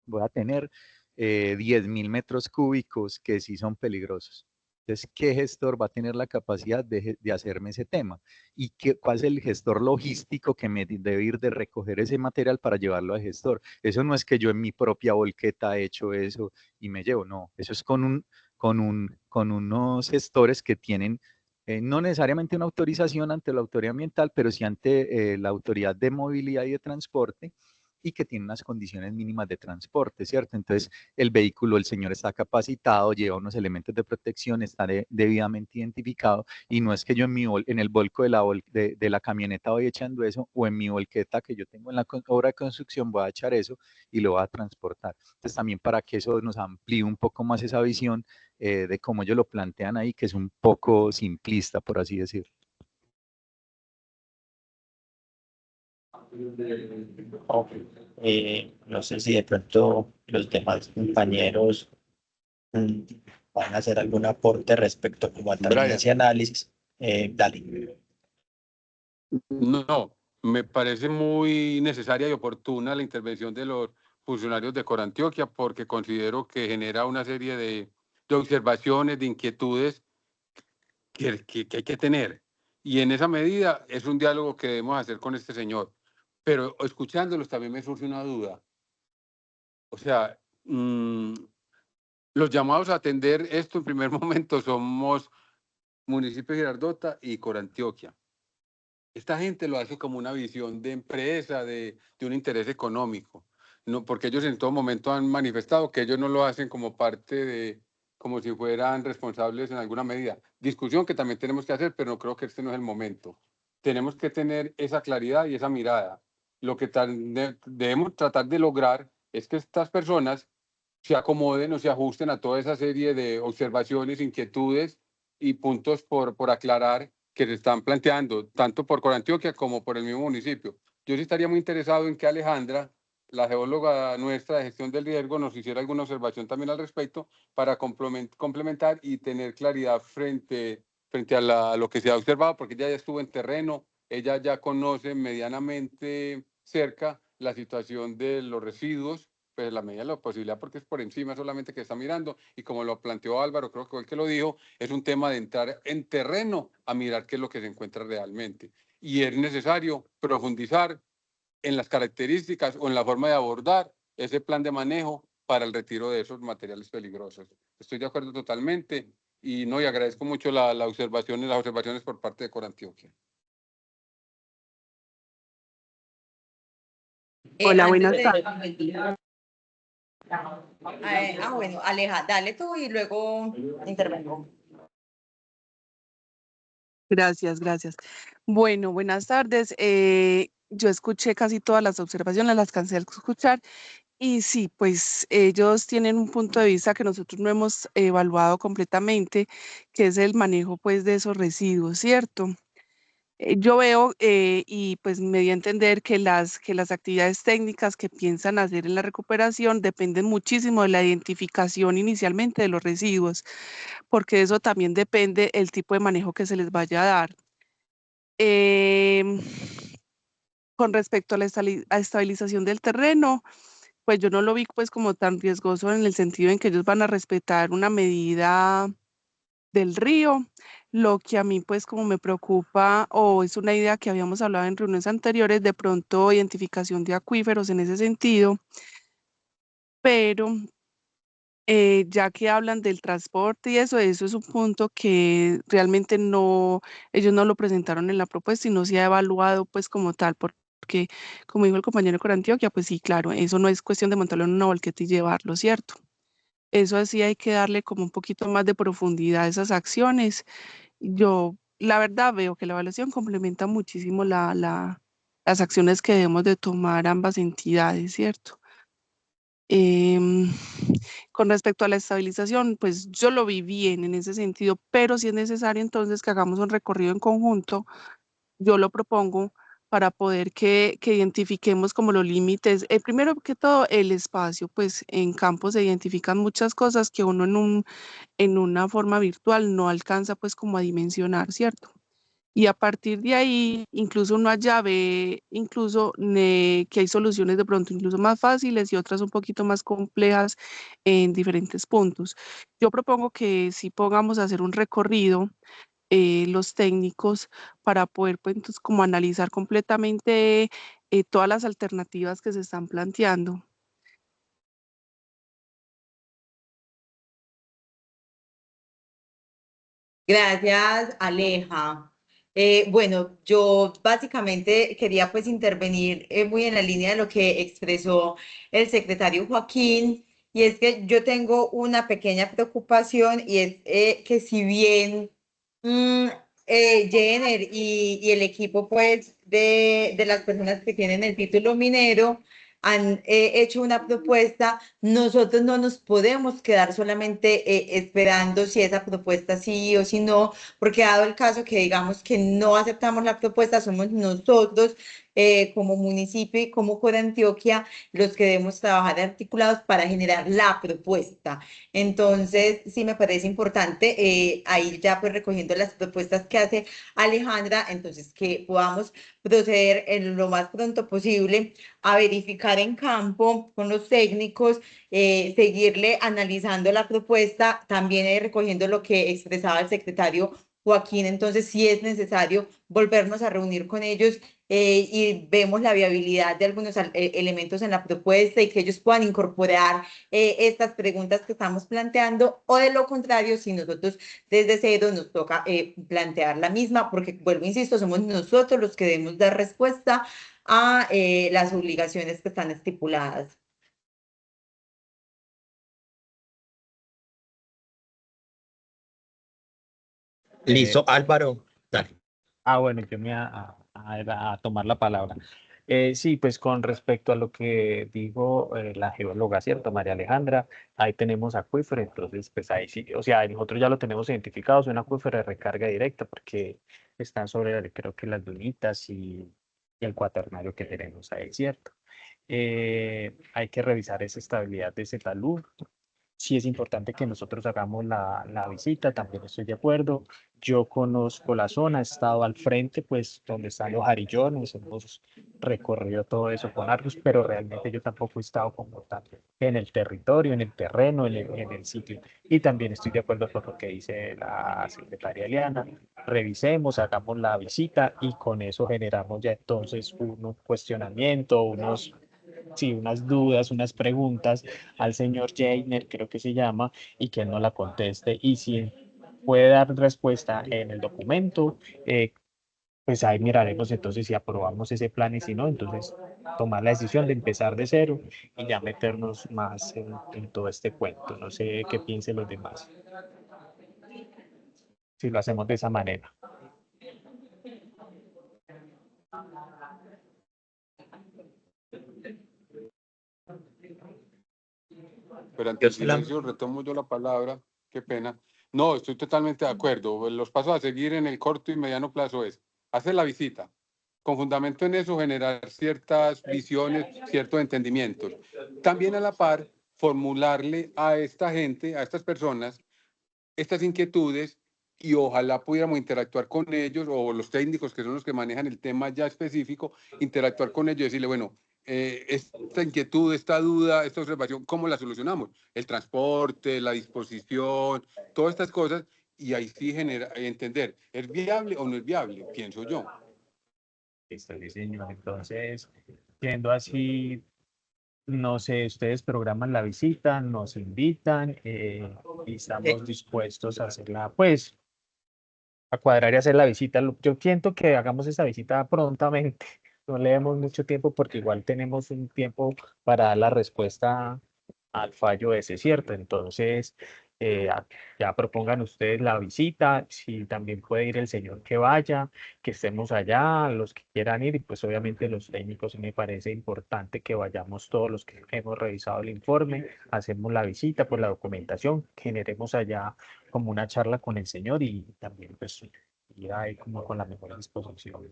voy a tener 10.000 metros cúbicos que sí son peligrosos. Entonces, ¿qué gestor va a tener la capacidad de hacerme ese tema? ¿Y cuál es el gestor logístico que me debe ir de recoger ese material para llevarlo al gestor? Eso no es que yo en mi propia volqueta he hecho eso y me llevo, no. Eso es con unos gestores que tienen no necesariamente una autorización ante la autoridad ambiental, pero sí ante la autoridad de movilidad y de transporte, y que tiene unas condiciones mínimas de transporte, ¿cierto? Entonces, el vehículo, el señor está capacitado, lleva unos elementos de protección, está debidamente identificado, y no es que yo en el volco de la camioneta voy echando eso, o en mi volqueta que yo tengo en la obra de construcción voy a echar eso y lo voy a transportar. Entonces, también para que eso nos amplíe un poco más esa visión de cómo ellos lo plantean ahí, que es un poco simplista, por así decirlo. No sé si de pronto los demás compañeros van a hacer algún aporte respecto como a también Brian. ese análisis. Dale. No, me parece muy necesaria y oportuna la intervención de los funcionarios de Corantioquia porque considero que genera una serie de observaciones, de inquietudes que hay que tener. Y en esa medida es un diálogo que debemos hacer con este señor. Pero escuchándolos también me surge una duda. O sea, los llamados a atender esto en primer momento somos municipio de Girardota y Corantioquia. Esta gente lo hace como una visión de empresa, de un interés económico, no, porque ellos en todo momento han manifestado que ellos no lo hacen como parte de, como si fueran responsables en alguna medida. Discusión que también tenemos que hacer, pero no creo que este no es el momento. Tenemos que tener esa claridad y esa mirada. Lo que debemos tratar de lograr es que estas personas se acomoden o se ajusten a toda esa serie de observaciones, inquietudes y puntos por aclarar que se están planteando, tanto por Corantioquia como por el mismo municipio. Yo sí estaría muy interesado en que Alejandra, la geóloga nuestra de gestión del riesgo, nos hiciera alguna observación también al respecto para complementar y tener claridad frente a lo que se ha observado, porque ella ya estuvo en terreno, ella ya conoce medianamente cerca la situación de los residuos, pues en la medida de la posibilidad, porque es por encima solamente que está mirando, y como lo planteó Álvaro, creo que fue el que lo dijo, es un tema de entrar en terreno a mirar qué es lo que se encuentra realmente. Y es necesario profundizar en las características o en la forma de abordar ese plan de manejo para el retiro de esos materiales peligrosos. Estoy de acuerdo totalmente y no, y agradezco mucho las observaciones por parte de Corantioquia. Hola, Antes buenas de... tardes. Bueno, Aleja, dale tú y luego intervengo. Gracias, gracias. Bueno, buenas tardes. Yo escuché casi todas las observaciones, las cansé de escuchar. Y sí, pues ellos tienen un punto de vista que nosotros no hemos evaluado completamente, que es el manejo pues de esos residuos, ¿cierto? Yo veo y pues me di a entender que las actividades técnicas que piensan hacer en la recuperación dependen muchísimo de la identificación inicialmente de los residuos, porque de eso también depende el tipo de manejo que se les vaya a dar. Em, con respecto a la estabilización del terreno, pues yo no lo vi pues como tan riesgoso en el sentido en que ellos van a respetar una medida del río. Lo que a mí pues como me preocupa o es una idea que habíamos hablado en reuniones anteriores, de pronto identificación de acuíferos en ese sentido, pero ya que hablan del transporte y eso es un punto que realmente no, ellos no lo presentaron en la propuesta y no se ha evaluado pues como tal, porque como dijo el compañero Corantioquia, pues sí, claro, eso no es cuestión de montarlo en una volqueta y llevarlo, ¿cierto? Eso así hay que darle como un poquito más de profundidad a esas acciones. Yo, la verdad, veo que la evaluación complementa muchísimo las acciones que debemos de tomar ambas entidades, ¿cierto? Em, con respecto a la estabilización, pues yo lo vi bien en ese sentido, pero si es necesario entonces que hagamos un recorrido en conjunto, yo lo propongo para poder que identifiquemos como los límites. Primero que todo, el espacio, pues en campo se identifican muchas cosas que uno en una forma virtual no alcanza pues como a dimensionar, ¿cierto? Y a partir de ahí, incluso uno allá ve, incluso que hay soluciones de pronto incluso más fáciles y otras un poquito más complejas en diferentes puntos. Yo propongo que si pongamos a hacer un recorrido, los técnicos, para poder pues entonces como analizar completamente todas las alternativas que se están planteando. Gracias, Aleja. Bueno, yo básicamente quería pues intervenir muy en la línea de lo que expresó el secretario Joaquín, y es que yo tengo una pequeña preocupación, y es que si bien mm, Jenner y el equipo pues de las personas que tienen el título minero han hecho una propuesta, nosotros no nos podemos quedar solamente esperando si esa propuesta sí o si no, porque dado el caso que digamos que no aceptamos la propuesta, somos nosotros como municipio y como Corantioquia los que debemos trabajar articulados para generar la propuesta. Entonces, sí me parece importante ahí ya pues recogiendo las propuestas que hace Alejandra, entonces que podamos proceder en lo más pronto posible a verificar en campo con los técnicos, seguirle analizando la propuesta, también recogiendo lo que expresaba el secretario Joaquín. Entonces, si es necesario volvernos a reunir con ellos y vemos la viabilidad de algunos elementos en la propuesta y que ellos puedan incorporar estas preguntas que estamos planteando, o de lo contrario, si nosotros desde cero nos toca plantear la misma, porque vuelvo, insisto, somos nosotros los que debemos dar respuesta a las obligaciones que están estipuladas. Listo, Álvaro. Dale. Bueno, yo me voy a tomar la palabra. Sí, pues con respecto a lo que dijo la geóloga, ¿cierto? María Alejandra, ahí tenemos acuífero, entonces pues ahí sí, o sea, nosotros ya lo tenemos identificado, es un acuífero de recarga directa porque están sobre, creo que las dunitas y el cuaternario que tenemos ahí, ¿cierto? Hay que revisar esa estabilidad de ese talud. Sí es importante que nosotros hagamos la visita, también estoy de acuerdo. Yo conozco la zona, he estado al frente, pues donde están los jarillones, hemos recorrido todo eso con Argos, pero realmente yo tampoco he estado como tal en el territorio, en el terreno, en el sitio. Y también estoy de acuerdo con lo que dice la secretaria Eliana. Revisemos, hagamos la visita y con eso generamos ya entonces un cuestionamiento, sí, unas dudas, unas preguntas al señor Jainer, creo que se llama, y que él no la conteste. Y si puede dar respuesta en el documento, pues ahí miraremos entonces si aprobamos ese plan, y si no, entonces tomar la decisión de empezar de cero y ya meternos más en todo este cuento. No sé qué piensen los demás, si lo hacemos de esa manera. Pero ante el Yo solam- silencio retomo yo la palabra, qué pena. No, estoy totalmente de acuerdo. Los pasos a seguir en el corto y mediano plazo es hacer la visita, con fundamento en eso generar ciertas visiones, ciertos entendimientos. También a la par, formularle a esta gente, a estas personas, estas inquietudes, y ojalá pudiéramos interactuar con ellos o los técnicos que son los que manejan el tema ya específico, interactuar con ellos y decirle, bueno, esta inquietud, esta duda, esta observación, ¿cómo la solucionamos? El transporte, la disposición, todas estas cosas, y ahí sí entender, ¿es viable o no es viable? Pienso yo. Listo, sí, señor. Entonces, siendo así, no sé, ustedes programan la visita, nos invitan y estamos dispuestos a hacerla, pues, a cuadrar y hacer la visita. Yo siento que hagamos esa visita prontamente, no le demos mucho tiempo porque igual tenemos un tiempo para dar la respuesta al fallo ese, ¿cierto? Entonces, ya propongan ustedes la visita, si también puede ir el señor que vaya, que estemos allá, los que quieran ir, y pues obviamente los técnicos, me parece importante que vayamos todos los que hemos revisado el informe, hacemos la visita por la documentación, generemos allá como una charla con el señor y también pues ir ahí como con la mejor disposición.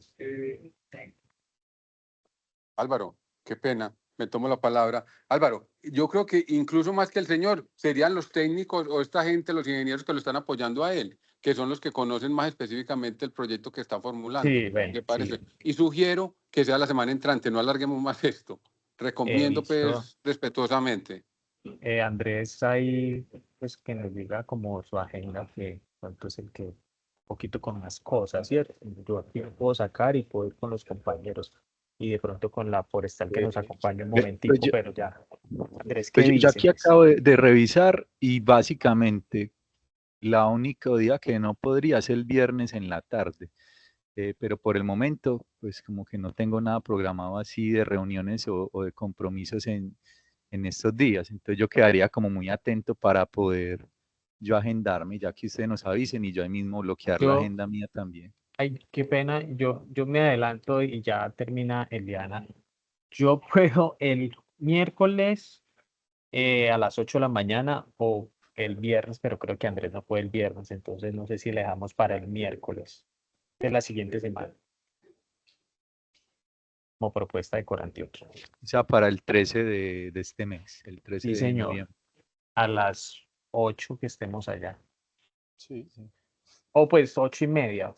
Álvaro, qué pena, me tomo la palabra. Álvaro, yo creo que incluso más que el señor, serían los técnicos o esta gente, los ingenieros que lo están apoyando a él, que son los que conocen más específicamente el proyecto que está formulando. Sí, bueno, ¿Le parece? sí, Y sugiero que sea la semana entrante, no alarguemos más esto. Recomiendo, listo. pues, respetuosamente. Andrés ahí, pues que nos diga como su agenda, que cuánto es el que, un poquito con más cosas, ¿cierto? Yo aquí me puedo sacar y puedo ir con los compañeros y de pronto con la forestal que nos acompañe un Pues momentico, pero ya, Andrés, pues ¿qué yo dice? aquí acabo de revisar y básicamente la única día que no podría es el viernes en la tarde. pero por el momento, pues como que no tengo nada programado así de reuniones o de compromisos en estos días. Entonces yo quedaría como muy atento para poder yo agendarme, ya que ustedes nos avisen y yo ahí mismo bloquear la Yo, agenda mía también. ay, qué pena, yo me adelanto y ya termina Eliana. Yo puedo el miércoles a las 8 de la mañana o el viernes, pero creo que Andrés no puede el viernes, entonces no sé si le dejamos para el miércoles de la siguiente semana como propuesta de Corantioquia. O sea, para el 13 de este mes, el 13 Sí, de señor, noviembre. a las 8 que estemos allá. Sí, sí. O pues 8:30.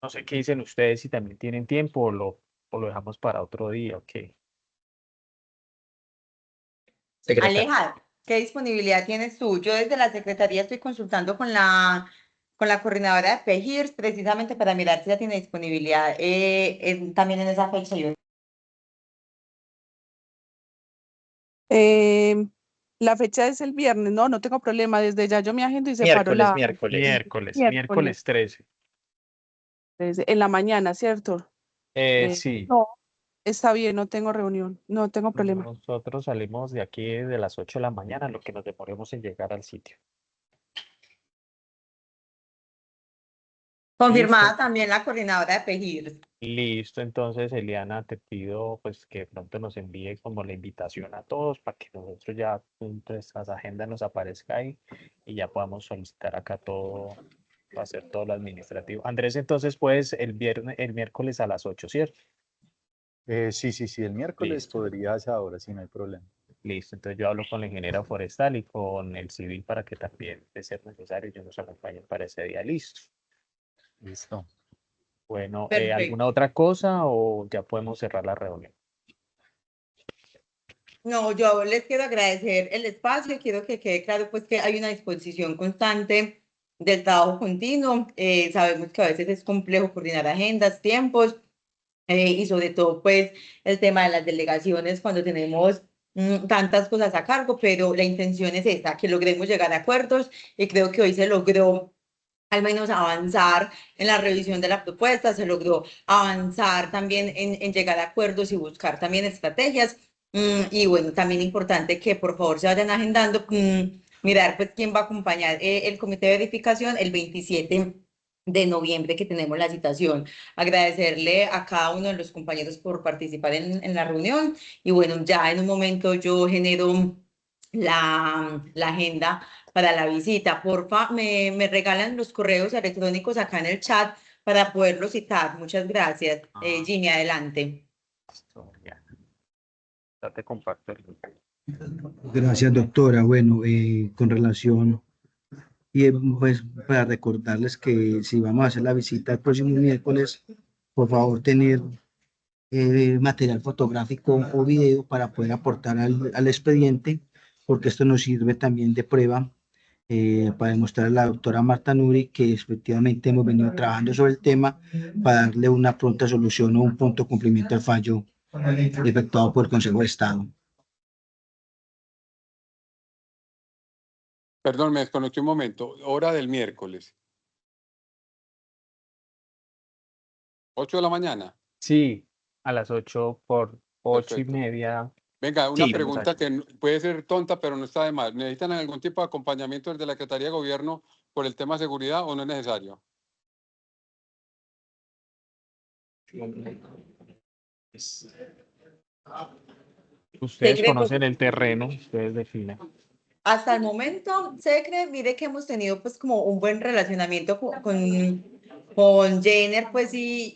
No sé qué dicen ustedes, si también tienen tiempo o lo dejamos para otro día, ok. Secretaria. Aleja, ¿qué disponibilidad tienes tú? Yo desde la Secretaría estoy consultando con la coordinadora de PEGIRS precisamente para mirar si ya tiene disponibilidad también en esa fecha. La fecha es el viernes, no tengo problema. Desde ya yo me agendo y separo la miércoles, Miércoles 13. en la mañana, ¿cierto? Sí, No, está bien, no tengo reunión, no tengo problema. nosotros salimos de aquí de las 8 de la mañana, lo que nos demoremos en llegar al sitio. Confirmada Listo. también la coordinadora de PEGIRS. Listo, entonces Eliana, te pido pues que pronto nos envíe como la invitación a todos para que nosotros ya en nuestras agendas nos aparezca ahí y ya podamos solicitar acá todo, hacer todo lo administrativo. Andrés, entonces pues el miércoles a las 8, ¿cierto? Sí, el miércoles Listo. podría a esa hora, sí, no hay problema. Listo, entonces yo hablo con la ingeniera forestal y con el civil para que también, de ser necesario, ellos nos acompañen para ese día. Listo. Listo. Bueno, ¿alguna Perfecto. otra cosa o ya podemos cerrar la reunión? No, yo les quiero agradecer el espacio y quiero que quede claro pues que hay una disposición constante del trabajo continuo. Sabemos que a veces es complejo coordinar agendas, tiempos y sobre todo pues el tema de las delegaciones cuando tenemos tantas cosas a cargo, pero la intención es esta, que logremos llegar a acuerdos y creo que hoy se logró al menos avanzar en la revisión de la propuesta, se logró avanzar también en llegar a acuerdos y buscar también estrategias. Y bueno, también importante que por favor se vayan agendando, mirar pues quién va a acompañar el comité de verificación el 27 de noviembre que tenemos la citación. Agradecerle a cada uno de los compañeros por participar en la reunión y bueno, ya en un momento yo genero la agenda para la visita. Porfa, me regalan los correos electrónicos acá en el chat para poderlo citar. Muchas gracias. Jimmy, adelante. Listo, ya. Ya te comparto el link. Gracias, doctora. Bueno, con relación, pues para recordarles que si vamos a hacer la visita el próximo miércoles, por favor, tener material fotográfico o video para poder aportar al expediente, porque esto nos sirve también de prueba para demostrar a la doctora Marta Nuri que efectivamente hemos venido trabajando sobre el tema para darle una pronta solución o un pronto cumplimiento al fallo efectuado por el Consejo de Estado. Perdón, me desconecté un momento. Hora del miércoles. 8 de la mañana. Sí, a las 8 por 8:30. Venga, una Sí, vamos pregunta allá. que puede ser tonta, pero no está de más. ¿Necesitan algún tipo de acompañamiento desde la Secretaría de Gobierno por el tema de seguridad o no es necesario? Ustedes conocen el terreno, ustedes definen. Hasta el momento, Secre, mire que hemos tenido pues como un buen relacionamiento con Jenner pues y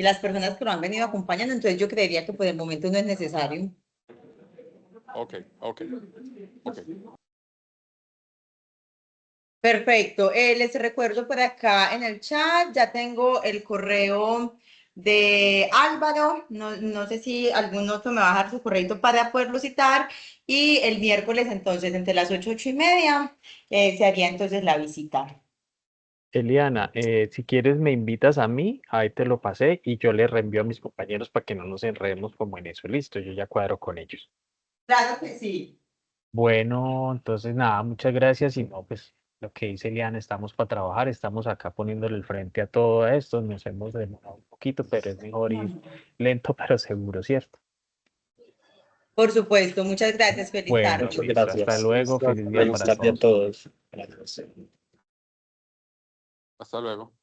las personas que lo han venido acompañando, entonces yo creería que por el momento no es necesario. Ok. Perfecto. Les recuerdo por acá en el chat, ya tengo el correo de Álvaro. No sé si algún otro me va a dejar su correo para poderlo citar. Y el miércoles, entonces, entre las 8:30, se haría entonces la visita. Eliana, si quieres me invitas a mí, ahí te lo pasé y yo le reenvío a mis compañeros para que no nos enredemos como en eso. Listo, yo ya cuadro con ellos. Claro que sí. Bueno, entonces nada, muchas gracias y no, pues lo que dice Eliana, estamos para trabajar, estamos acá poniéndole el frente a todo esto, nos hemos demorado un poquito, pero es mejor ir lento pero seguro, ¿cierto? Por supuesto, muchas gracias, feliz Bueno, tarde. Muchas listo, gracias. hasta luego, feliz día Feliz para tarde a todos. todos. Gracias. Hasta luego.